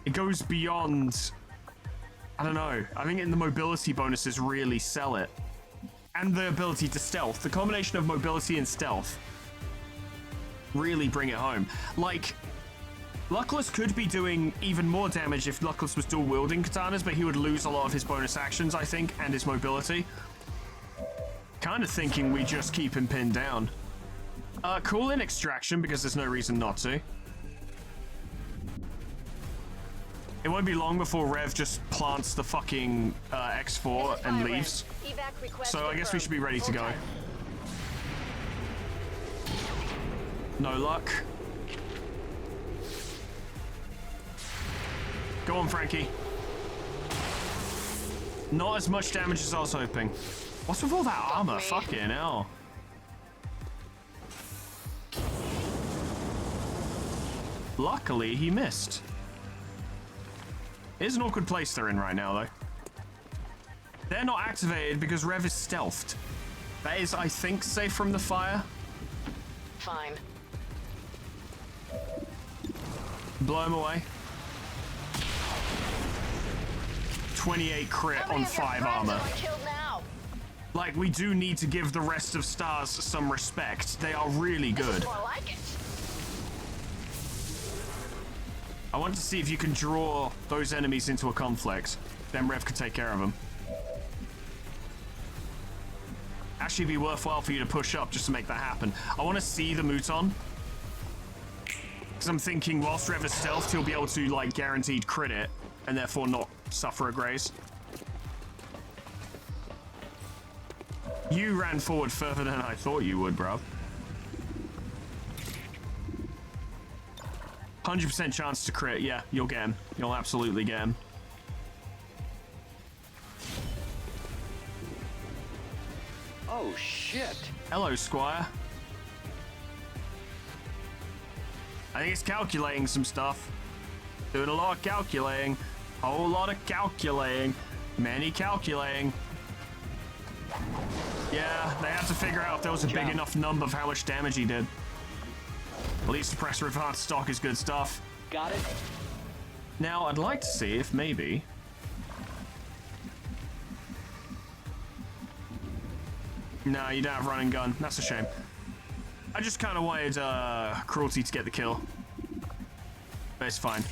It goes beyond... I don't know. I think the mobility bonuses really sell it. And the ability to stealth. The combination of mobility and stealth really bring it home. Like, Luckless could be doing even more damage if Luckless was dual wielding katanas, but he would lose a lot of his bonus actions, I think, and his mobility. Kind of thinking we just keep him pinned down. Call in extraction because there's no reason not to. It won't be long before Rev just plants the fucking X4 and leaves. So I guess we should be ready to go. No luck. Go on, Frankie. Not as much damage as I was hoping. What's with all that armor? Fucking hell. Luckily, he missed. Here's an awkward place they're in right now, though. They're not activated because Rev is stealthed. That is, I think, safe from the fire. Fine. Blow him away. 28 crit on 5 armor. Like, we do need to give the rest of stars some respect. They are really good. More like it. I want to see if you can draw those enemies into a conflict. Then Rev could take care of them. Actually, be worthwhile for you to push up just to make that happen. I want to see the Mouton. Because I'm thinking whilst Rev is stealthed, he'll be able to, like, guaranteed crit it. And therefore not suffer a graze. You ran forward further than I thought you would, bro. 100% chance to crit. Yeah, you'll get him. You'll absolutely get him. Oh, shit. Hello, Squire. I think it's calculating some stuff. Doing a lot of calculating. Whole lot of calculating. Many calculating. Yeah, they had to figure out if there was a big enough number of how much damage he did. At least suppressor advanced stock is good stuff. Got it. Now, I'd like to see if maybe... No, you don't have run and gun. That's a shame. I just kind of wanted Cruelty to get the kill. But it's fine.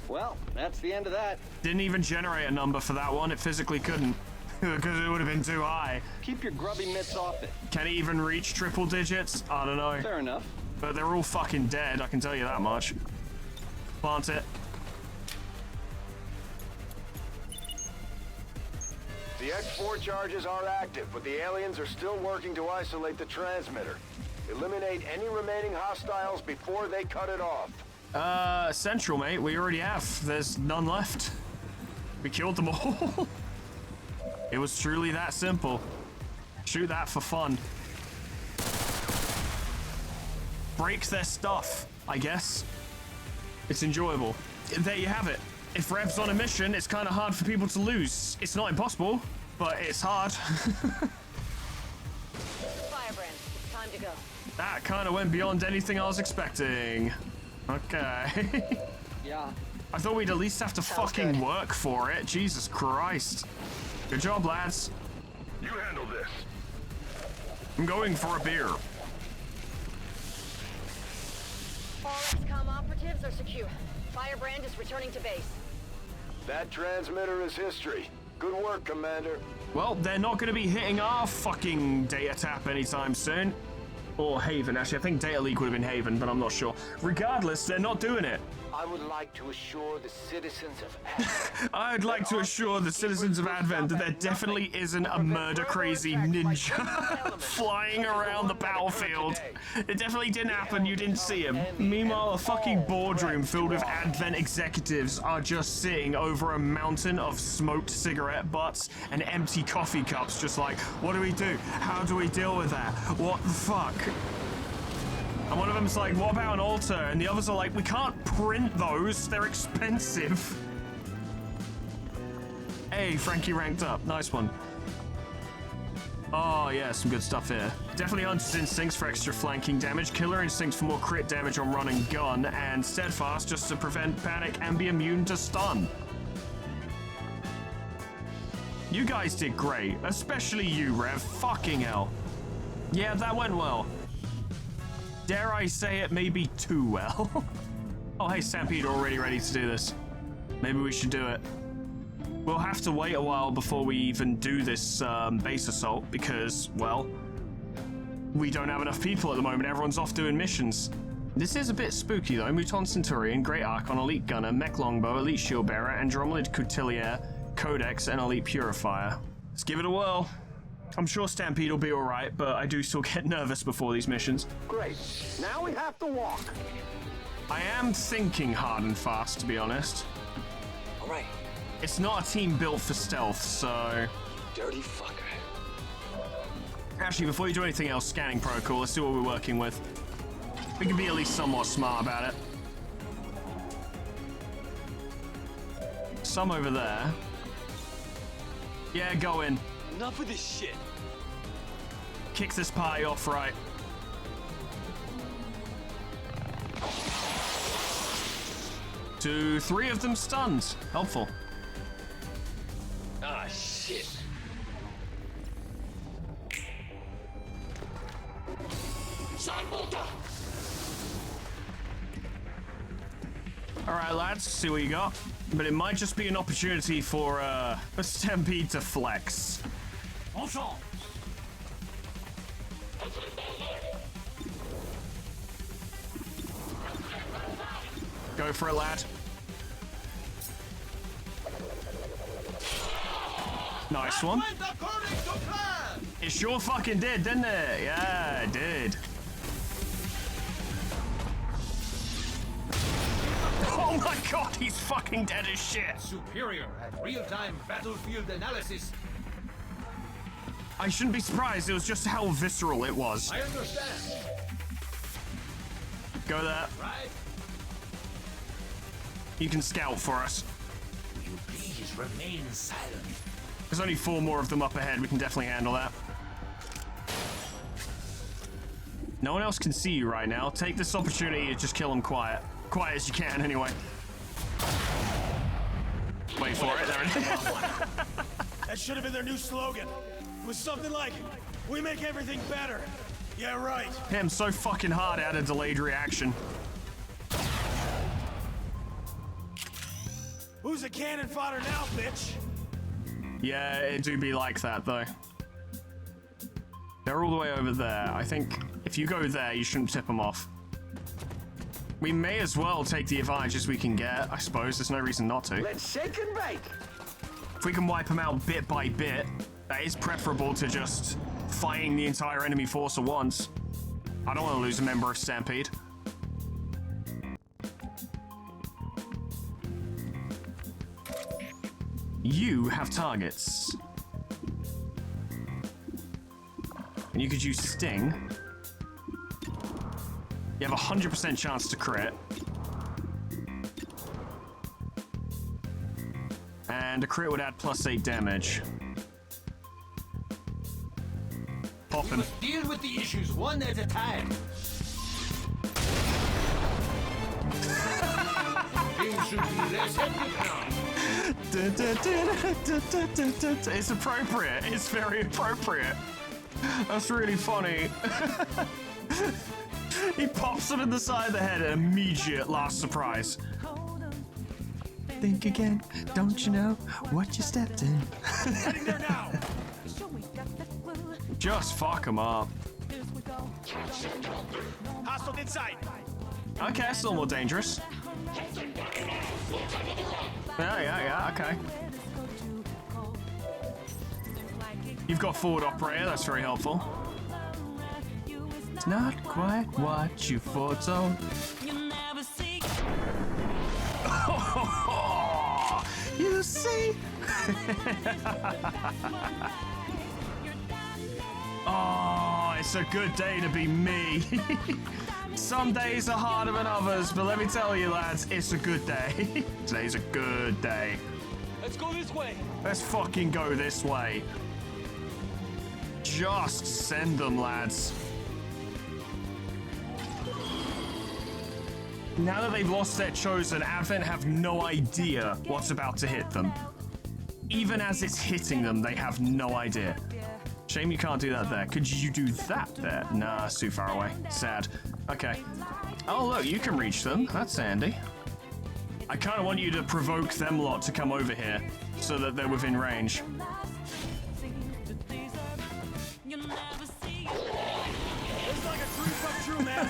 Well, that's the end of that. Didn't even generate a number for that one. It physically couldn't. Because it would have been too high. Keep your grubby mitts off it. Can it even reach triple digits? I don't know. Fair enough. But they're all fucking dead, I can tell you that much. Plant it. The X4 charges are active, but the aliens are still working to isolate the transmitter. Eliminate any remaining hostiles before they cut it off. Central, mate. We already have. There's none left. We killed them all. It was truly that simple. Shoot that for fun. Break their stuff, I guess. It's enjoyable. There you have it. If Rev's on a mission, it's kind of hard for people to lose. It's not impossible, but it's hard. Firebrand, it's time to go. That kind of went beyond anything I was expecting. Okay. Yeah. I thought we'd at least have to fucking work for it. Jesus Christ. Good job, lads. You handle this. I'm going for a beer. All XCOM operatives are secure. Firebrand is returning to base. That transmitter is history. Good work, Commander. Well, they're not going to be hitting our fucking data tap anytime soon. Or Haven, actually. I think Data Leak would have been Haven, but I'm not sure. Regardless, they're not doing it. I would like to assure the citizens of Advent. I'd like to assure the citizens of Advent that there definitely isn't a murder-crazy ninja flying around the battlefield. It definitely didn't happen, you didn't see him. Meanwhile, a fucking boardroom filled with Advent executives are just sitting over a mountain of smoked cigarette butts and empty coffee cups, just like, what do we do? How do we deal with that? What the fuck? And one of them's like, what about an altar? And the others are like, we can't print those. They're expensive. Hey, Frankie ranked up. Nice one. Oh, yeah, some good stuff here. Definitely Hunter's Instincts for extra flanking damage, Killer Instincts for more crit damage on run and gun, and Steadfast just to prevent panic and be immune to stun. You guys did great, especially you, Rev. Fucking hell. Yeah, that went well. Dare I say it, maybe too well. Oh, hey, Stampede, already ready to do this. Maybe we should do it. We'll have to wait a while before we even do this base assault because, well, we don't have enough people at the moment. Everyone's off doing missions. This is a bit spooky, though. Mouton Centurion, Great Archon, Elite Gunner, Mech Longbow, Elite Shield Bearer, Andromelid Coutelier, Codex, and Elite Purifier. Let's give it a whirl. I'm sure Stampede will be alright, but I do still get nervous before these missions. Great. Now we have to walk. I am thinking hard and fast, to be honest. All right. It's not a team built for stealth, so... Dirty fucker. Actually, before you do anything else, scanning protocol, let's see what we're working with. We can be at least somewhat smart about it. Some over there. Yeah, go in. Enough of this shit. Kick this party off right. Two, three of them stunned. Helpful. Ah, shit. Alright, lads, see what you got. But it might just be an opportunity for a Stampede to flex. Go for it, lad. Nice one. It sure fucking did, didn't it? Yeah, it did. Oh my god, he's fucking dead as shit. Superior at real-time battlefield analysis. I shouldn't be surprised, it was just how visceral it was. I understand. Go there. Right? You can scout for us. Will you please remain silent? There's only 4 more of them up ahead, we can definitely handle that. No one else can see you right now. Take this opportunity to just kill them quiet. Quiet as you can, anyway. Wait for it, there it is. That should have been their new slogan. It was something like, we make everything better. Yeah, right. Hit him so fucking hard out of delayed reaction. Who's a cannon fodder now, bitch? Yeah, it do be like that, though. They're all the way over there. I think if you go there, you shouldn't tip them off. We may as well take the advantages we can get, I suppose. There's no reason not to. Let's shake and bake. If we can wipe them out bit by bit, that is preferable to just fighting the entire enemy force at once. I don't want to lose a member of Stampede. You have targets. And you could use Sting. You have a 100% chance to crit. And a crit would add +8 damage. Pop We him. must deal with the issues one at a time. Things should be less hectic now. It's appropriate. It's very appropriate. That's really funny. He pops him in the side of the head, an immediate last surprise. Think again, don't you know what you stepped in? Heading there now. Just fuck him up. Hostile in sight. Okay, that's a little more dangerous. Yeah, okay. You've got forward operator, that's very helpful. It's not quite what you foretold. You see? Oh, it's a good day to be me. Some days are harder than others, but let me tell you, lads, it's a good day. Today's a good day. Let's go this way. Let's fucking go this way. Just send them, lads. Now that they've lost their chosen, Advent have no idea what's about to hit them. Even as it's hitting them, they have no idea. Shame you can't do that there. Could you do that there? Nah, it's too far away. Sad. Okay. Oh, look, you can reach them. That's handy. I kind of want you to provoke them lot to come over here so that they're within range. It's like a dream come true, man.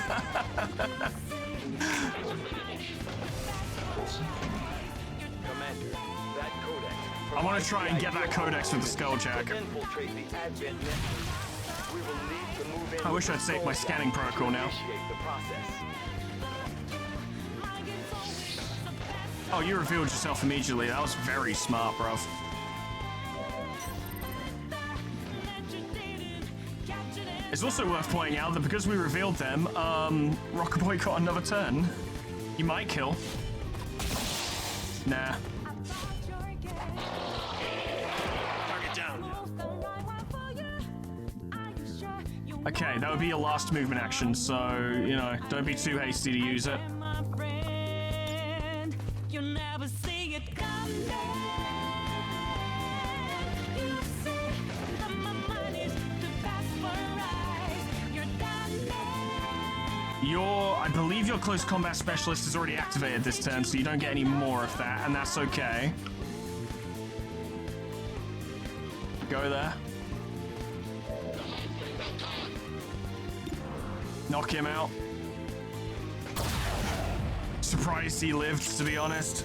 Commander, that codex. I want to try and get that codex with the Skulljack. Infiltrate the Advent network. We will need to move in. I wish I'd saved my scanning protocol now. Initiate the process. Oh, you revealed yourself immediately. That was very smart, bruv. It's also worth pointing out that because we revealed them, Rocket Boy got another turn. You might kill. Nah. Target down. Okay, that would be your last movement action, so, you know, don't be too hasty to use it. I believe your close combat specialist is already activated this turn, so you don't get any more of that, and that's okay. Go there. Knock him out. Surprised he lived, to be honest.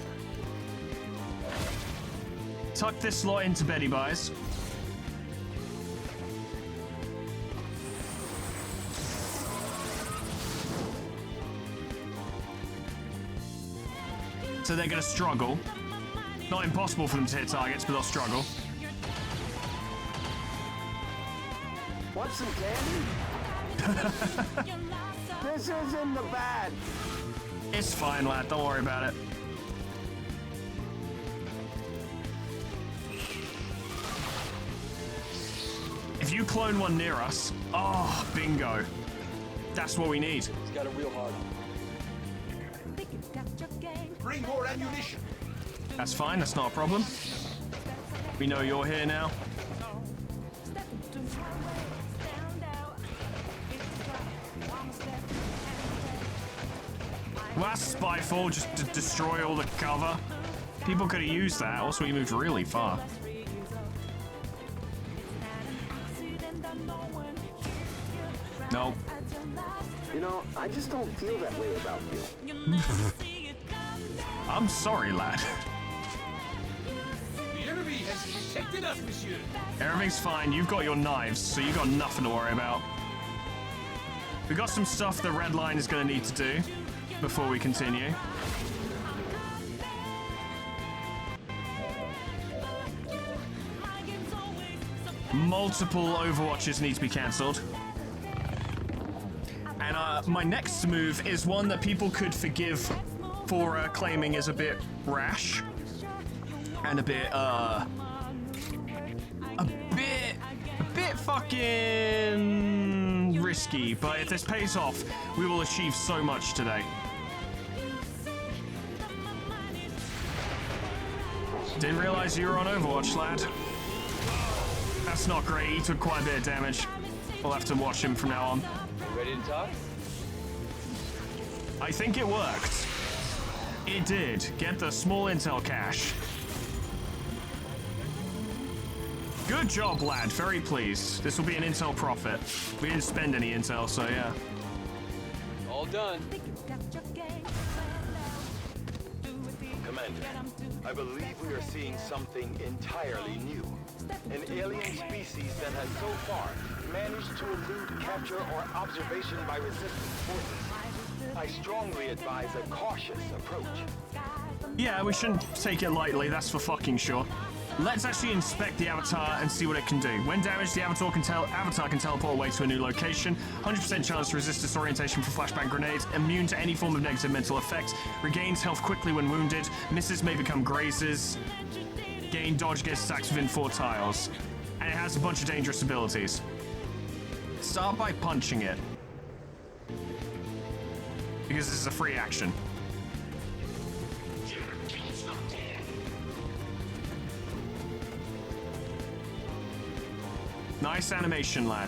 Tuck this slot into Betty Buys. So they're gonna struggle. Not impossible for them to hit targets, but they'll struggle. Want some candy? This isn't the bad. It's fine, lad. Don't worry about it. If you clone one near us, oh, bingo. That's what we need. He's got it real hard. Bring more ammunition. That's fine. That's not a problem. We know you're here now. Well, that's Spyfall, just to destroy all the cover. People could have used that. Also, we moved really far. Nope. You know, I just don't feel that way about you. I'm sorry, lad. The enemy has detected us, monsieur. Everything's fine. You've got your knives, so you got nothing to worry about. We got some stuff the Red Line is going to need to do before we continue. Multiple Overwatches need to be cancelled. And my next move is one that people could forgive for claiming is a bit rash and a bit fucking risky. But if this pays off, we will achieve so much today. Didn't realize you were on Overwatch, lad. That's not great. He took quite a bit of damage. We'll have to watch him from now on. Ready to talk? I think it worked. It did. Get the small intel cache. Good job, lad. Very pleased. This will be an intel profit. We didn't spend any intel, so yeah. All done. Commander, I believe we are seeing something entirely new. An alien species that has so far managed to elude capture or observation by resistance forces. I strongly advise a cautious approach. Yeah, we shouldn't take it lightly, that's for fucking sure. Let's actually inspect the avatar and see what it can do. When damaged, the avatar can teleport away to a new location. 100% chance to resist disorientation for flashbang grenades. Immune to any form of negative mental effects. Regains health quickly when wounded. Misses may become grazes. Gain dodge against attacks within 4 tiles. And it has a bunch of dangerous abilities. Start by punching it, because this is a free action. Nice animation, lad.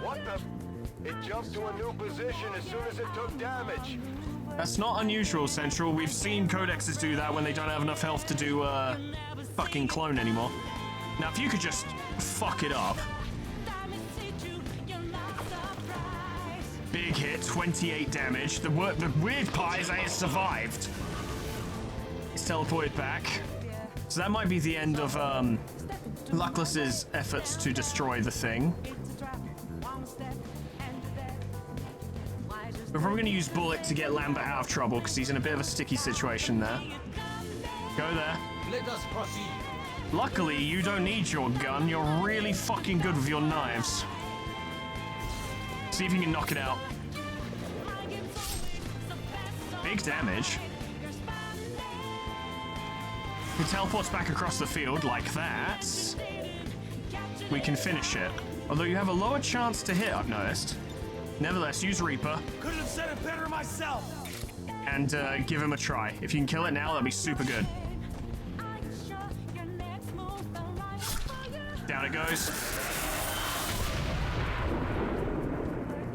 What the? It jumped to a new position as soon as it took damage. That's not unusual, Central. We've seen codexes do that when they don't have enough health to do fucking clone anymore. Now, if you could just fuck it up. Big hit, 28 damage. The weird part is that it survived. It's teleported back. So that might be the end of Luckless's efforts to destroy the thing. We're probably going to use Bullet to get Lambert out of trouble because he's in a bit of a sticky situation there. Go there. Let us proceed. Luckily, you don't need your gun. You're really fucking good with your knives. See if you can knock it out. Big damage. He teleports back across the field like that. We can finish it. Although you have a lower chance to hit, I've noticed. Nevertheless, use Reaper. Couldn't have said it better myself. And give him a try. If you can kill it now, that'd be super good. Down it goes.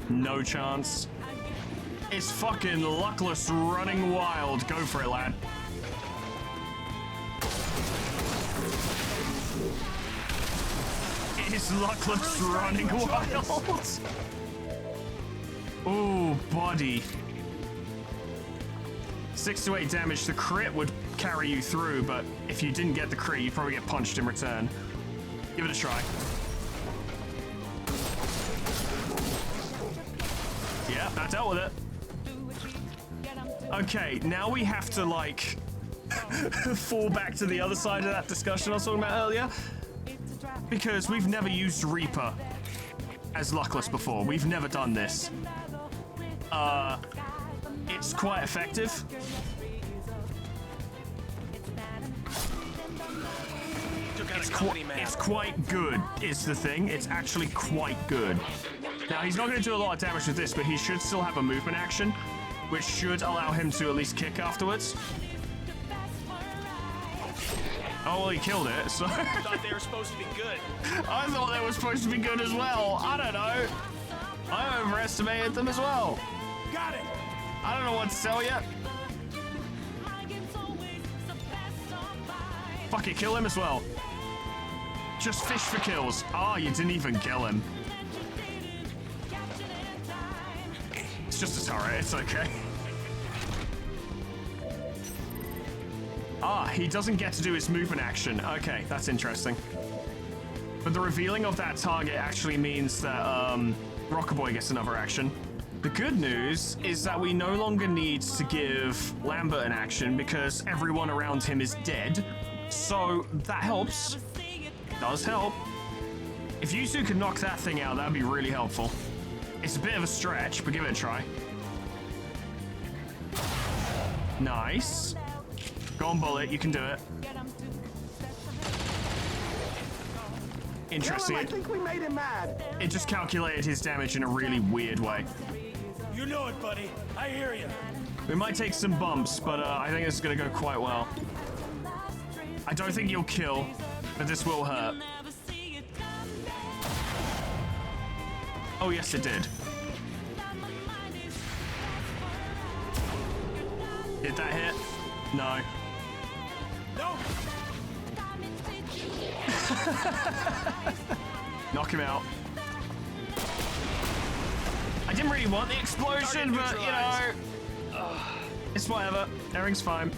No chance. It's fucking Luckless running wild. Go for it, lad. It's Luckless running wild. Ooh, body. 6 to 8 damage. The crit would carry you through, but if you didn't get the crit, you'd probably get punched in return. Give it a try. Yeah, that dealt with it. Okay, now we have to, like, fall back to the other side of that discussion I was talking about earlier. Because we've never used Reaper as Luckless before. We've never done this. It's quite effective. It's quite good, is the thing. It's actually quite good. Now, he's not going to do a lot of damage with this, but he should still have a movement action, which should allow him to at least kick afterwards. Oh, well, he killed it, so... I thought they were supposed to be good. I thought they were supposed to be good as well. I don't know. I overestimated them as well. Got it. I don't know what to tell you. Fuck it, kill him as well. Just fish for kills. Ah, you didn't even kill him. It's just a turret, it's okay. Ah, he doesn't get to do his movement action. Okay, that's interesting. But the revealing of that target actually means that Rocker Boy gets another action. The good news is that we no longer need to give Lambert an action because everyone around him is dead. So that helps. Does help. If you two could knock that thing out, that'd be really helpful. It's a bit of a stretch, but give it a try. Nice. Go on, Bullet, you can do it. Interesting. I think we made him mad. It just calculated his damage in a really weird way. You know it, buddy. I hear you. We might take some bumps, but I think it's going to go quite well. I don't think you'll kill, but this will hurt. Oh, yes, it did. Did that hit? No. No! Knock him out. I didn't really want the explosion, but, you know, it's whatever. Everything's fine.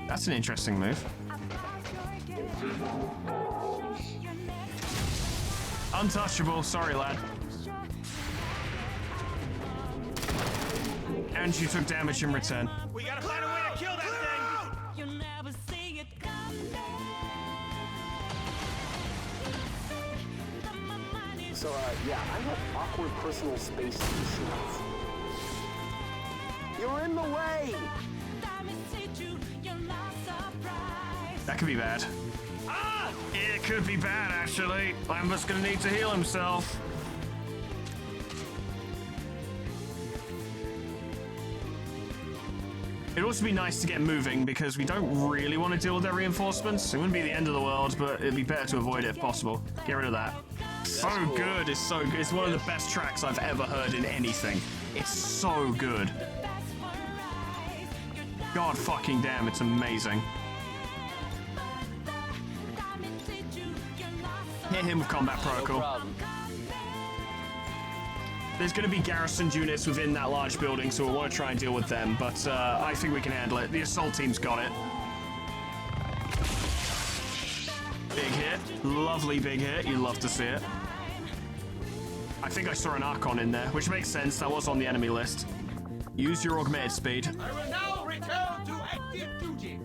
That's an interesting move. Untouchable, sorry lad. And you took damage in return. We gotta find a way to kill that thing! So, yeah, I have awkward personal space issues. You're in the way! That could be bad. Ah! It could be bad, actually. Lambert's gonna need to heal himself. It'd also be nice to get moving because we don't really want to deal with their reinforcements. It wouldn't be the end of the world, but it'd be better to avoid it if possible. Get rid of that. So good. It's so good. It's one of the best tracks I've ever heard in anything. It's so good. God fucking damn, it's amazing. Hit him with combat protocol. problem. There's going to be garrisoned units within that large building, so we'll want to try and deal with them, but I think we can handle it. The assault team's got it. Big hit. Lovely big hit. You love to see it. I think I saw an Archon in there, which makes sense. That was on the enemy list. Use your augmented speed. I will now return to active duty.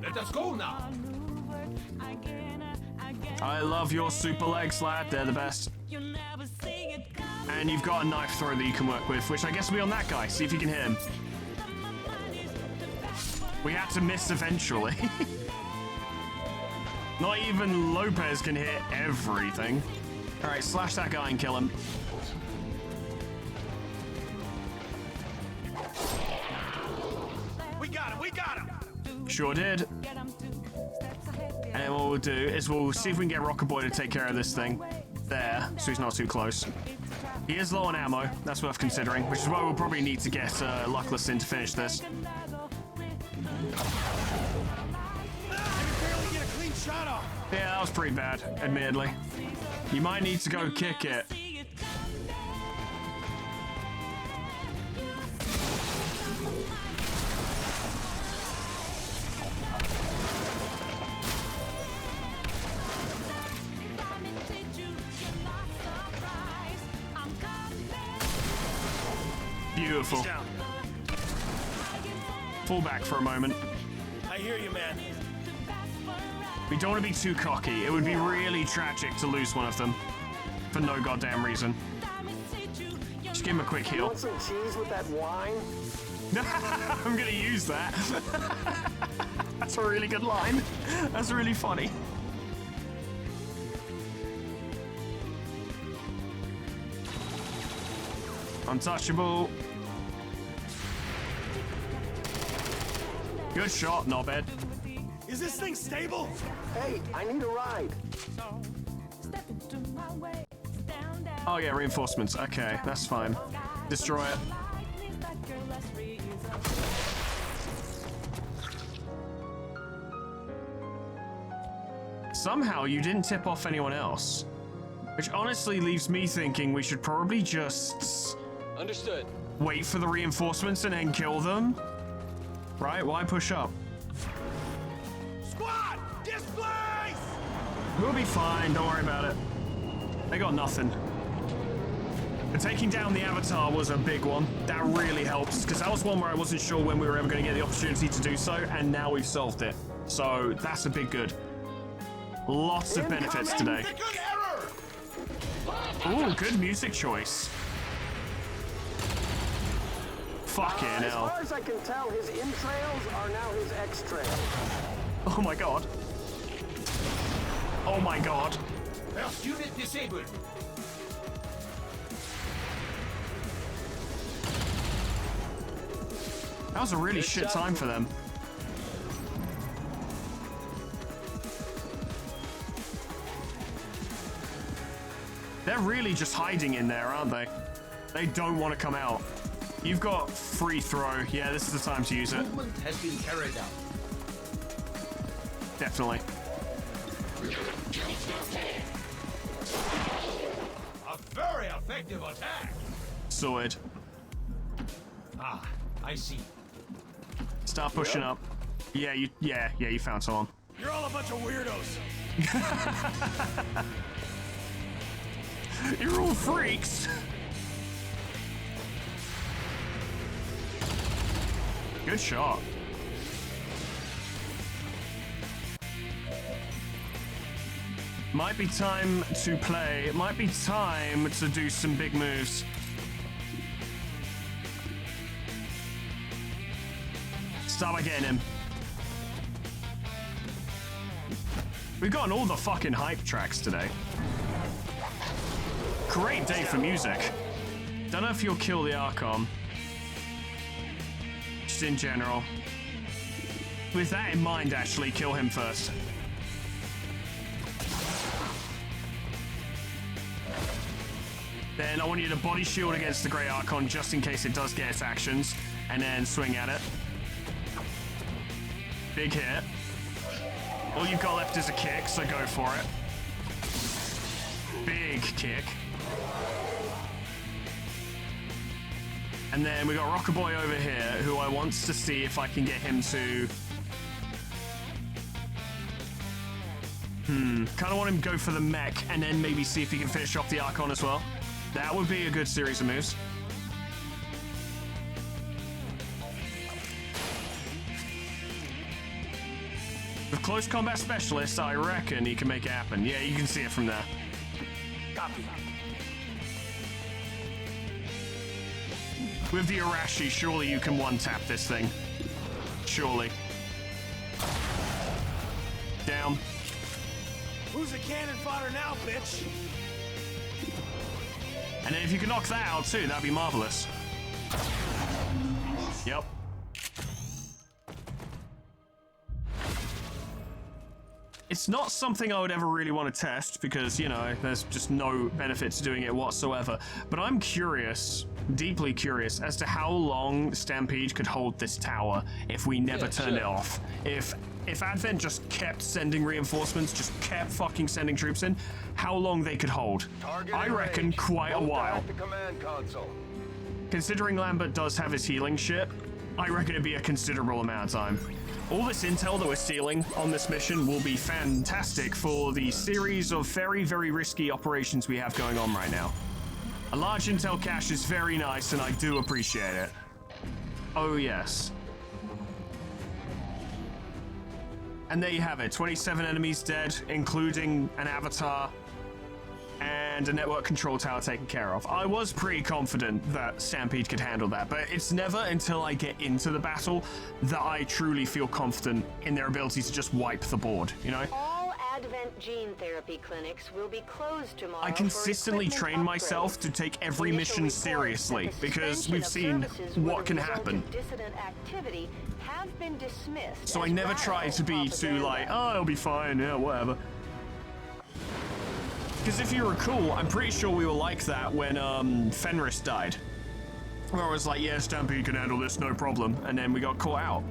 Let us go now. I love your super legs, lad. They're the best. And you've got a knife throw that you can work with, which I guess will be on that guy. See if you can hit him. We had to miss eventually. Not even Lopez can hit everything. All right, slash that guy and kill him. We got him! We got him! Sure did. And what we'll do is we'll see if we can get Rocket Boy to take care of this thing. There, so he's not too close. He is low on ammo, that's worth considering, which is why we'll probably need to get Luckless in to finish this. I can barely get a clean shot off! Yeah, that was pretty bad, admittedly. You might need to go kick it. Beautiful. He's down. Fall back for a moment. I hear you, man. We don't want to be too cocky. It would be really tragic to lose one of them. For no goddamn reason. Just give him a quick You heal. want some cheese with that wine? I'm gonna use that. That's a really good line. That's really funny. Untouchable. Good shot, not bad. Is this thing stable? Hey, I need a ride. Oh yeah, reinforcements. Okay, that's fine. Destroy it. Somehow you didn't tip off anyone else. Which honestly leaves me thinking we should probably just Understood. wait for the reinforcements and then kill them. Right? Why push up? Squad! Displace! We'll be fine, don't worry about it. They got nothing. And taking down the Avatar was a big one. That really helps, because that was one where I wasn't sure when we were ever going to get the opportunity to do so, and now we've solved it. So that's a big good. Lots of benefits today. Good error. Ooh, good music choice. Fucking As hell. far as I can tell, his entrails are now his extrails. Oh my god. Oh my god. First unit disabled. That was a really shit time for them. They're really just hiding in there, aren't they? They don't want to come out. You've got free throw. Yeah, this is the time to use it. Movement has been carried out. Definitely. A very effective attack. Sorted. Ah, I see. Start pushing up. Yeah, you found someone. You're all a bunch of weirdos. You're all freaks. Good shot. Might be time to play. It might be time to do some big moves. Start by getting him. We've gotten all the fucking hype tracks today. Great day for music. Don't know if you'll kill the Archon. Just in general. With that in mind, actually, kill him first. Then I want you to body shield against the Grey Archon just in case it does get its actions, and then swing at it. Big hit. All you've got left is a kick, so go for it. Big kick. And then we got Rocker Boy over here, who I want to see if I can get him to... kind of want him to go for the mech, and then maybe see if he can finish off the Archon as well. That would be a good series of moves. With Close Combat Specialist, I reckon he can make it happen. Yeah, you can see it from there. Copy. With the Arashi, surely you can one-tap this thing. Surely. Down. Who's a cannon fodder now, bitch? And then if you can knock that out too, that'd be marvelous. Yep. It's not something I would ever really want to test because, you know, there's just no benefit to doing it whatsoever. But I'm curious, deeply curious, as to how long Stampede could hold this tower if we never turned it off. If Advent just kept sending reinforcements, just kept fucking sending troops in, how long they could hold. I reckon quite a while. The command console. Considering Lambert does have his healing shit, I reckon it'd be a considerable amount of time. All this intel that we're stealing on this mission will be fantastic for the series of very, very risky operations we have going on right now. A large intel cache is very nice, and I do appreciate it. Oh, yes. And there you have it, 27 enemies dead, including an avatar and a network control tower taken care of. I was pretty confident that Stampede could handle that, but it's never until I get into the battle that I truly feel confident in their ability to just wipe the board, you know? All Advent gene therapy clinics will be closed tomorrow. I consistently train myself to take every mission seriously because we've seen what can happen. So I never try to be too like, oh, it'll be fine, yeah, whatever. Because if you recall, I'm pretty sure we were like that when Fenris died. Where I was like, yeah, Stampede can handle this, no problem. And then we got caught out.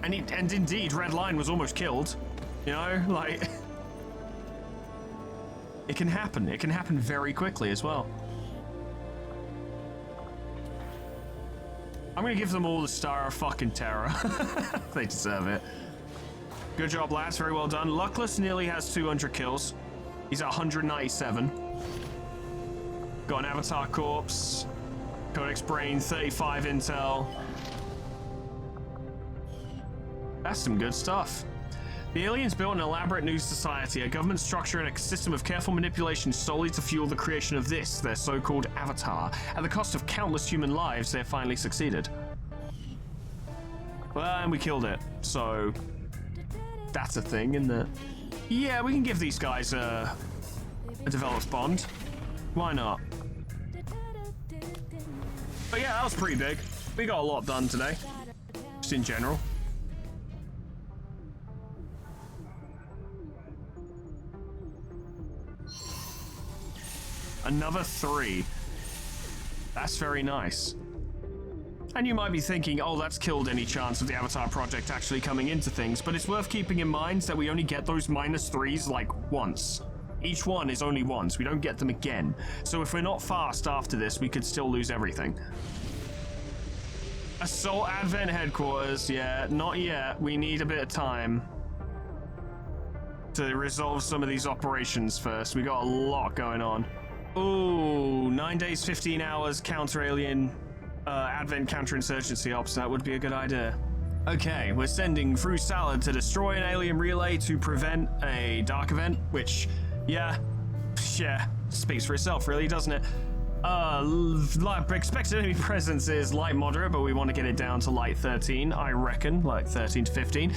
And indeed, Red Line was almost killed. You know, like... It can happen. It can happen very quickly as well. I'm gonna give them all the Star of fucking Terror. They deserve it. Good job, lads. Very well done. Luckless nearly has 200 kills. He's at 197. Got an Avatar Corpse. Codex Brain, 35 intel. That's some good stuff. The aliens built an elaborate new society, a government structure and a system of careful manipulation solely to fuel the creation of this, their so-called avatar. At the cost of countless human lives, they have finally succeeded. Well, and we killed it, so that's a thing, isn't it? Yeah, we can give these guys a developed bond. Why not? But yeah, that was pretty big. We got a lot done today, just in general. Another 3. That's very nice. And you might be thinking, oh, that's killed any chance of the Avatar project actually coming into things, but it's worth keeping in mind that we only get those -3s like once. Each one is only once. We don't get them again. So if we're not fast after this, we could still lose everything. Assault Advent Headquarters. Yeah, not yet. We need a bit of time to resolve some of these operations first. We got a lot going on. Ooh, 9 days, 15 hours, counter-alien, Advent counterinsurgency ops. That would be a good idea. Okay, we're sending Fruit Salad to destroy an alien relay to prevent a dark event, which, yeah, speaks for itself, really, doesn't it? Expected enemy presence is light moderate, but we want to get it down to light 13, I reckon, like 13 to 15.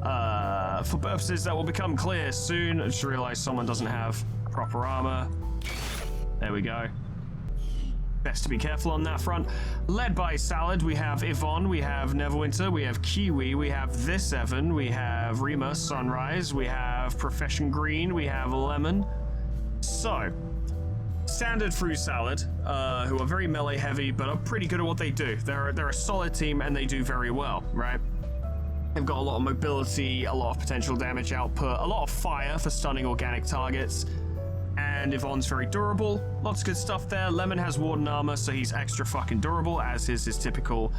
For purposes that will become clear soon. I just realized someone doesn't have proper armor. There we go. Best to be careful on that front. Led by Salad, we have Yvonne, we have Neverwinter, we have Kiwi, we have This Evan, we have Rima, Sunrise, we have Profession Green, we have Lemon. So, standard Fruit Salad, who are very melee heavy, but are pretty good at what they do. They're a solid team and they do very well, right? They've got a lot of mobility, a lot of potential damage output, a lot of fire for stunning organic targets. And Yvonne's very durable. Lots of good stuff there. Lemon has Warden armor, so he's extra fucking durable, as is his typical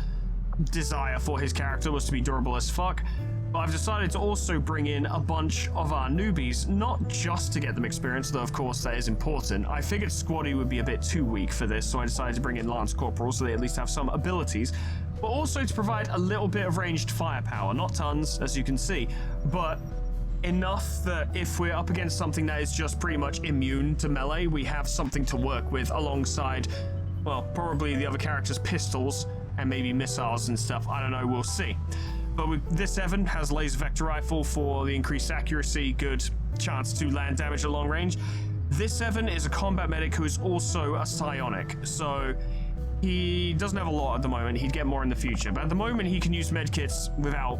desire for his character was to be durable as fuck. But I've decided to also bring in a bunch of our newbies, not just to get them experience, though of course that is important. I figured Squaddy would be a bit too weak for this, so I decided to bring in Lance Corporal so they at least have some abilities, but also to provide a little bit of ranged firepower. Not tons, as you can see, but enough that if we're up against something that is just pretty much immune to melee, we have something to work with alongside, well, probably the other character's pistols and maybe missiles and stuff. I don't know, we'll see. But this Evan has laser vector rifle for the increased accuracy, good chance to land damage at long range. This Evan is a combat medic who is also a psionic, so he doesn't have a lot at the moment. He'd get more in the future, but at the moment he can use medkits without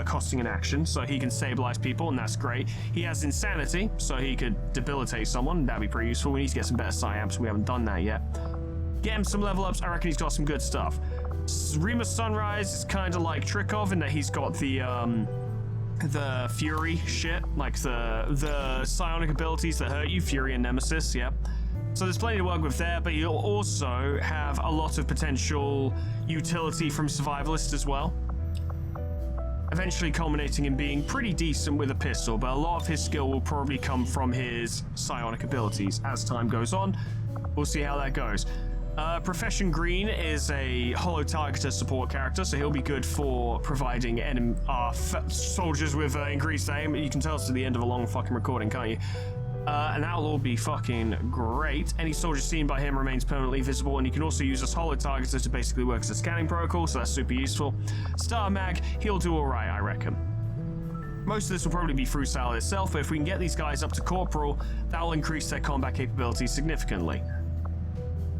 costing an action, so he can stabilize people, and that's great. He has Insanity, so he could debilitate someone. That'd be pretty useful. We need to get some better psi-amps. We haven't done that yet. Get him some level ups. I reckon he's got some good stuff. Remus Sunrise is kind of like Trickov in that he's got the Fury shit, like the psionic abilities that hurt you, Fury and Nemesis, yeah. So there's plenty to work with there, but you'll also have a lot of potential utility from Survivalist as well. Eventually culminating in being pretty decent with a pistol, but a lot of his skill will probably come from his psionic abilities as time goes on. We'll see how that goes. Profession Green is a holo targeter support character, so he'll be good for providing soldiers with increased aim. You can tell it's to the end of a long fucking recording, can't you? And that'll all be fucking great. Any soldier seen by him remains permanently visible, and you can also use this holo targeter to basically work as a scanning protocol, so that's super useful. Star Mag, he'll do alright, I reckon. Most of this will probably be Fruit Salad itself, but if we can get these guys up to Corporal, that'll increase their combat capabilities significantly.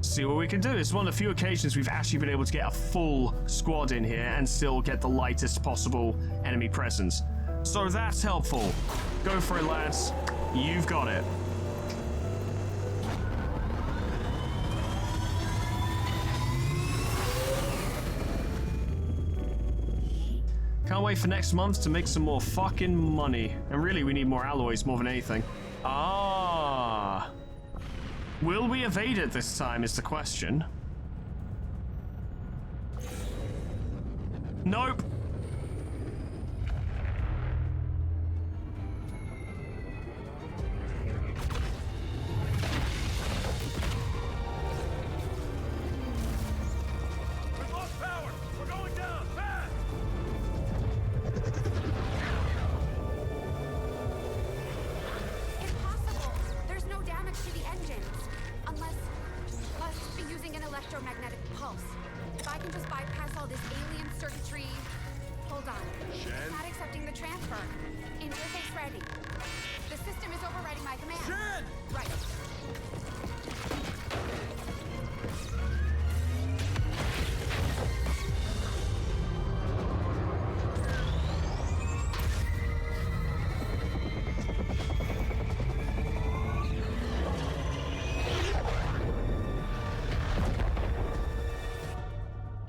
See what we can do. It's one of the few occasions we've actually been able to get a full squad in here and still get the lightest possible enemy presence. So that's helpful. Go for it, lads. You've got it. Can't wait for next month to make some more fucking money. And really, we need more alloys more than anything. Ah. Will we evade it this time is the question. Nope. We've lost power! We're going down! Fast! Impossible! There's no damage to the engines. Unless be using an electromagnetic pulse. If I can just bypass all this alien circuitry... Hold on. It's not accepting the transfer. Interface ready. The overriding my command. Shen! Right.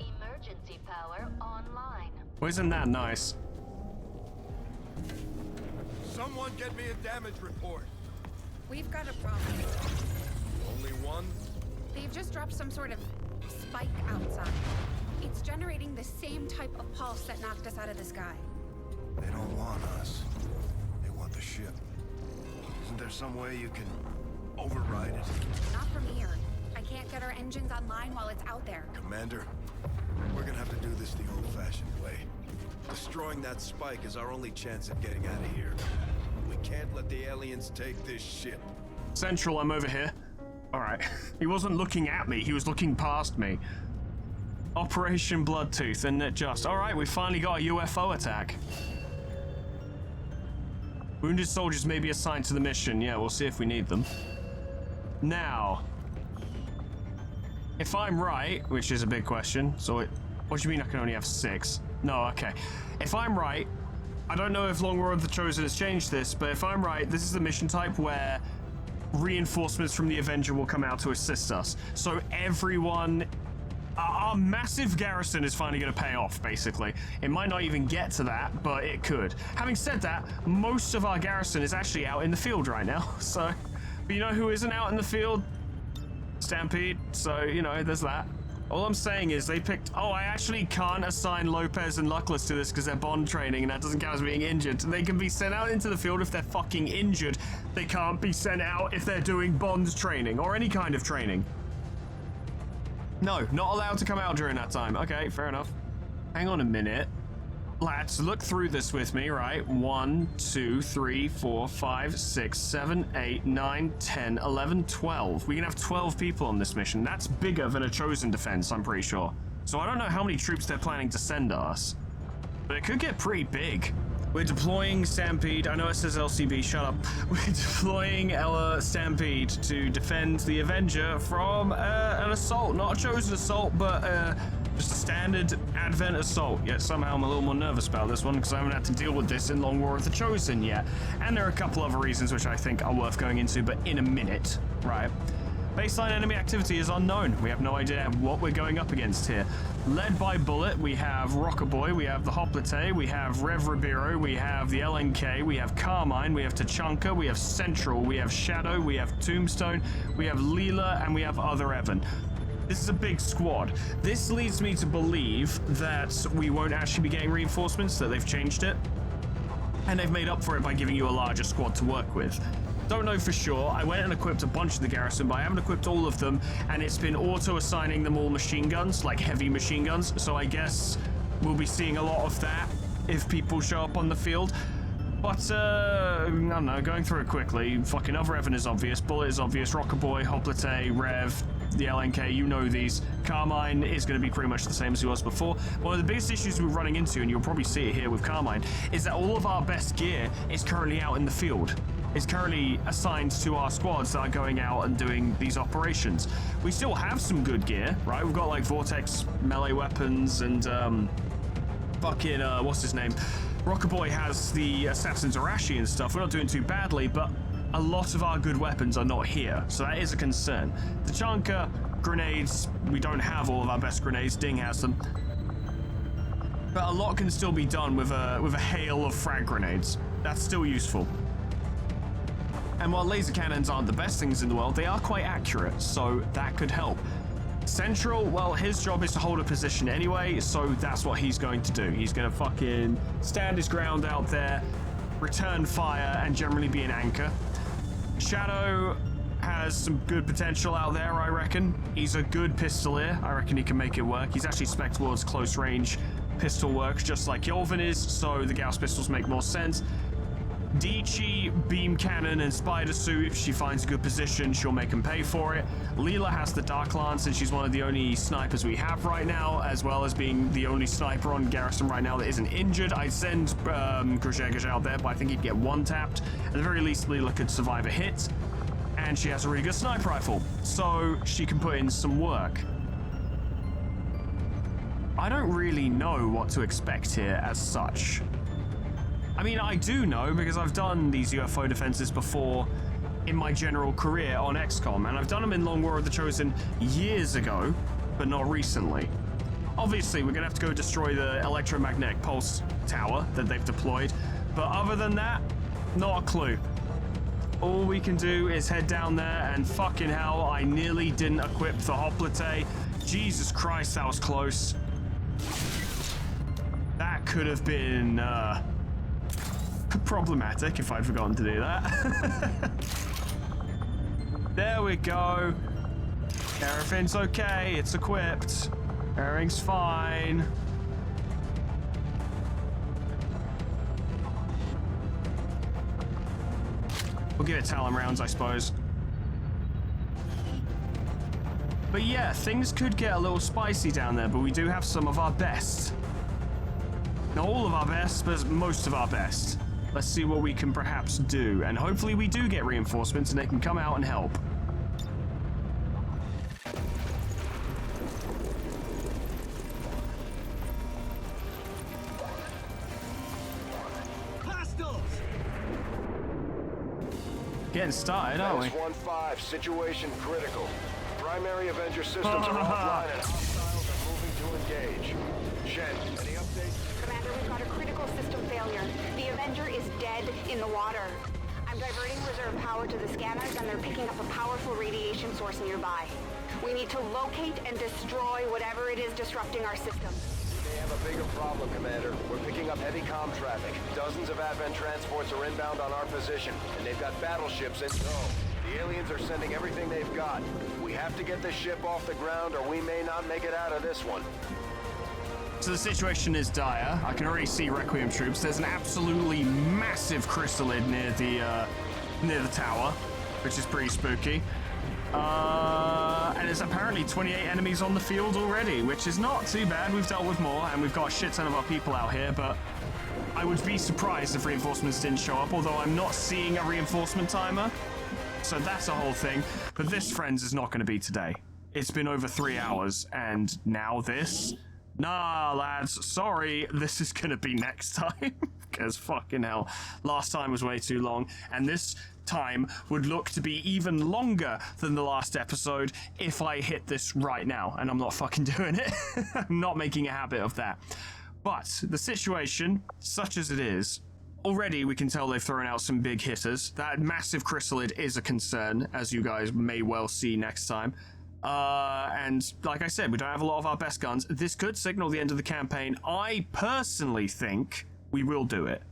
Emergency power online. Well, isn't that nice? Someone get me a damage report. We've got a problem. Only one? They've just dropped some sort of spike outside. It's generating the same type of pulse that knocked us out of the sky. They don't want us. They want the ship. Isn't there some way you can override it? Not from here. I can't get our engines online while it's out there. Commander, we're gonna have to do this the old-fashioned way. Destroying that spike is our only chance at getting out of here. We can't let the aliens take this ship. Central, I'm over here. All right. He wasn't looking at me. He was looking past me. Operation Bloodtooth, isn't it just? All right, we finally got a UFO attack. Wounded soldiers may be assigned to the mission. Yeah, we'll see if we need them. Now, if I'm right, which is a big question, so what do you mean I can only have 6? No, okay. If I'm right, I don't know if Long War of the Chosen has changed this, but if I'm right, this is the mission type where reinforcements from the Avenger will come out to assist us. So everyone, our massive garrison is finally going to pay off, basically. It might not even get to that, but it could. Having said that, most of our garrison is actually out in the field right now, so... But you know who isn't out in the field? Stampede, so, you know, there's that. All I'm saying is they picked... Oh, I actually can't assign Lopez and Luckless to this because they're bond training and that doesn't count as being injured. They can be sent out into the field if they're fucking injured. They can't be sent out if they're doing bond training or any kind of training. No, not allowed to come out during that time. Okay, fair enough. Hang on a minute. Lads, look through this with me, right? 1, 2, 3, 4, 5, 6, 7, 8, 9, 10, 11, 12. We can have 12 people on this mission. That's bigger than a Chosen defense, I'm pretty sure. So I don't know how many troops they're planning to send us, but it could get pretty big. We're deploying Stampede. I know it says LCB, shut up. We're deploying Stampede to defend the Avenger from an assault. Not a Chosen assault, but just a standard Advent assault. Yet somehow I'm a little more nervous about this one because I haven't had to deal with this in Long War of the Chosen yet. And there are a couple other reasons which I think are worth going into, but in a minute, right? Baseline enemy activity is unknown. We have no idea what we're going up against here. Led by Bullet, we have Rocker Boy, we have the Hoplite, we have Rev Ribeiro, we have the LNK, we have Carmine, we have Tachanka, we have Central, we have Shadow, we have Tombstone, we have Leela, and we have Other Evan. This is a big squad. This leads me to believe that we won't actually be getting reinforcements, that they've changed it. And they've made up for it by giving you a larger squad to work with. Don't know for sure. I went and equipped a bunch of the garrison, but I haven't equipped all of them, and it's been auto-assigning them all machine guns, like heavy machine guns, so I guess we'll be seeing a lot of that if people show up on the field. But, I don't know, going through it quickly, fucking Other Evan is obvious, Bullet is obvious, Rocker Boy, Hoplite, Rev, the LNK, you know these. Carmine is going to be pretty much the same as he was before. One of the biggest issues we're running into, and you'll probably see it here with Carmine, is that all of our best gear is currently out in the field. Is currently assigned to our squads that are going out and doing these operations. We still have some good gear, right? We've got like Vortex melee weapons and fucking what's his name? Rocker Boy has the Assassin's Arashi and stuff. We're not doing too badly, but a lot of our good weapons are not here, so that is a concern. The Chanka grenades, we don't have all of our best grenades. Ding has them, but a lot can still be done with a hail of frag grenades. That's still useful. And while laser cannons aren't the best things in the world, they are quite accurate, so that could help. Central, well, his job is to hold a position anyway, so that's what he's going to do. He's going to fucking stand his ground out there, return fire, and generally be an anchor. Shadow has some good potential out there, I reckon. He's a good pistolier. I reckon he can make it work. He's actually spec towards close range pistol work, just like Yolvin is, so the Gauss pistols make more sense. Dichi, beam cannon, and spider suit. If she finds a good position, she'll make him pay for it. Leela has the Dark Lance, and she's one of the only snipers we have right now, as well as being the only sniper on Garrison right now that isn't injured. I'd send Grushegish out there, but I think he'd get one-tapped. At the very least, Leela could survive a hit, and she has a really good sniper rifle, so she can put in some work. I don't really know what to expect here as such. I mean, I do know because I've done these UFO defenses before in my general career on XCOM, and I've done them in Long War of the Chosen years ago, but not recently. Obviously, we're gonna have to go destroy the electromagnetic pulse tower that they've deployed, but other than that, not a clue. All we can do is head down there, and fucking hell, I nearly didn't equip the hoplite. Jesus Christ, that was close. That could have been, problematic if I'd forgotten to do that. There we go. Everything's okay. It's equipped. Everything's fine. We'll give it Talon rounds, I suppose. But yeah, things could get a little spicy down there, but we do have some of our best. Not all of our best, but most of our best. Let's see what we can perhaps do, and hopefully we do get reinforcements and they can come out and help. Getting started, aren't we? 1-5, situation critical. Primary Avenger systems are offline and hostiles are moving to engage. Shen, any updates? Commander, we've got a critical system failure. The Avenger is dead in the water. I'm diverting reserve power to the scanners, and they're picking up a powerful radiation source nearby. We need to locate and destroy whatever it is disrupting our system. We may have a bigger problem, Commander. We're picking up heavy comm traffic. Dozens of Advent transports are inbound on our position, and they've got battleships in tow. The aliens are sending everything they've got. We have to get this ship off the ground, or we may not make it out of this one. So the situation is dire. I can already see Requiem troops. There's an absolutely massive chrysalid near the tower, which is pretty spooky. And there's apparently 28 enemies on the field already, which is not too bad. We've dealt with more, and we've got a shit ton of our people out here, but I would be surprised if reinforcements didn't show up, although I'm not seeing a reinforcement timer. So that's a whole thing. But this, friends, is not going to be today. It's been over 3 hours, and now this? Nah, lads, sorry, this is gonna be next time, because fucking hell, last time was way too long, and this time would look to be even longer than the last episode if I hit this right now, and I'm not fucking doing it. I'm not making a habit of that. But the situation, such as it is, already we can tell they've thrown out some big hitters. That massive chrysalid is a concern, as you guys may well see next time. And like I said, we don't have a lot of our best guns. This could signal the end of the campaign. I personally think we will do it.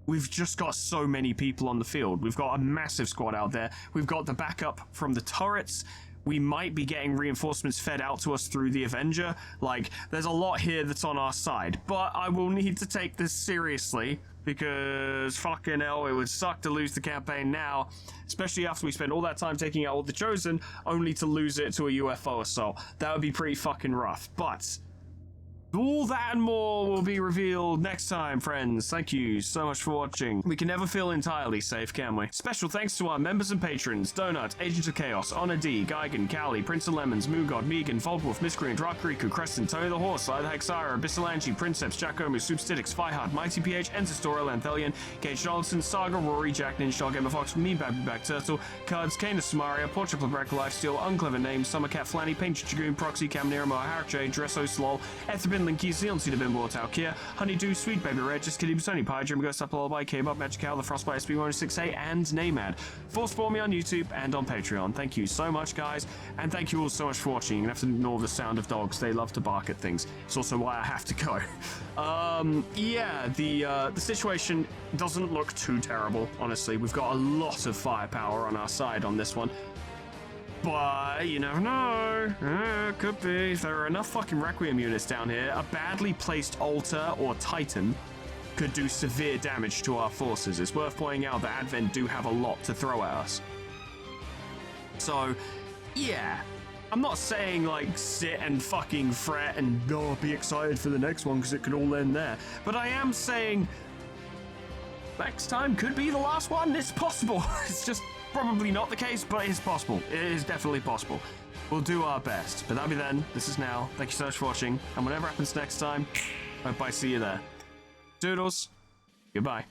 We've just got so many people on the field. We've got a massive squad out there. We've got the backup from the turrets. We might be getting reinforcements fed out to us through the Avenger. Like, there's a lot here that's on our side. But I will need to take this seriously, because fucking hell, it would suck to lose the campaign now, especially after we spend all that time taking out all the Chosen, only to lose it to a UFO assault. That would be pretty fucking rough. But all that and more will be revealed next time, friends. Thank you so much for watching. We can never feel entirely safe, can we? Special thanks to our members and patrons: Donut, Agent of Chaos, Honor D, Geigen, Cali, Prince of Lemons, Moogod, Megan, Volkwolf, Miscreant, Rockriku, Crescent, Tony the Horse, Sly the Hexira, Abyssalanchi, Princeps, Jackomu, Substitix, Fiehard, Mighty PH, Enzistora, Lanthelion, Gage Donaldson, Saga, Rory, Jack Ninja, Gamer Fox, Me, Babby Back Turtle, Cards, Canis Samaria, Portrait Black Lifesteal, Unclever Names, Summercat, Flanny, Painted Dragoon, Proxy, Camnera, Moharak J, Dresso, Slol, Etherbin, Linky, Zeon, Cedar Bimbo, Talkia, Honeydew, Sweet Baby Red, Just Kidding, Sony Pie, Jim Ghost, Apple Lullaby, K-Bop, Magic Owl, The Frostbite, SB106A, and Namad. Support me on YouTube and on Patreon. Thank you so much, guys, and thank you all so much for watching. You're gonna have to ignore the sound of dogs. They love to bark at things. It's also why I have to go. Yeah, the situation doesn't look too terrible, honestly. We've got a lot of firepower on our side on this one. But you never know. Could be. If there are enough fucking Requiem units down here, a badly placed Altar or Titan could do severe damage to our forces. It's worth pointing out that Advent do have a lot to throw at us. So, yeah. I'm not saying, like, sit and fucking fret and, oh, be excited for the next one because it could all end there. But I am saying next time could be the last one. It's possible. It's just probably not the case, but it's possible. It is definitely possible. We'll do our best. But that'll be then. This is now. Thank you so much for watching. And whatever happens next time, I hope I see you there. Doodles. Goodbye.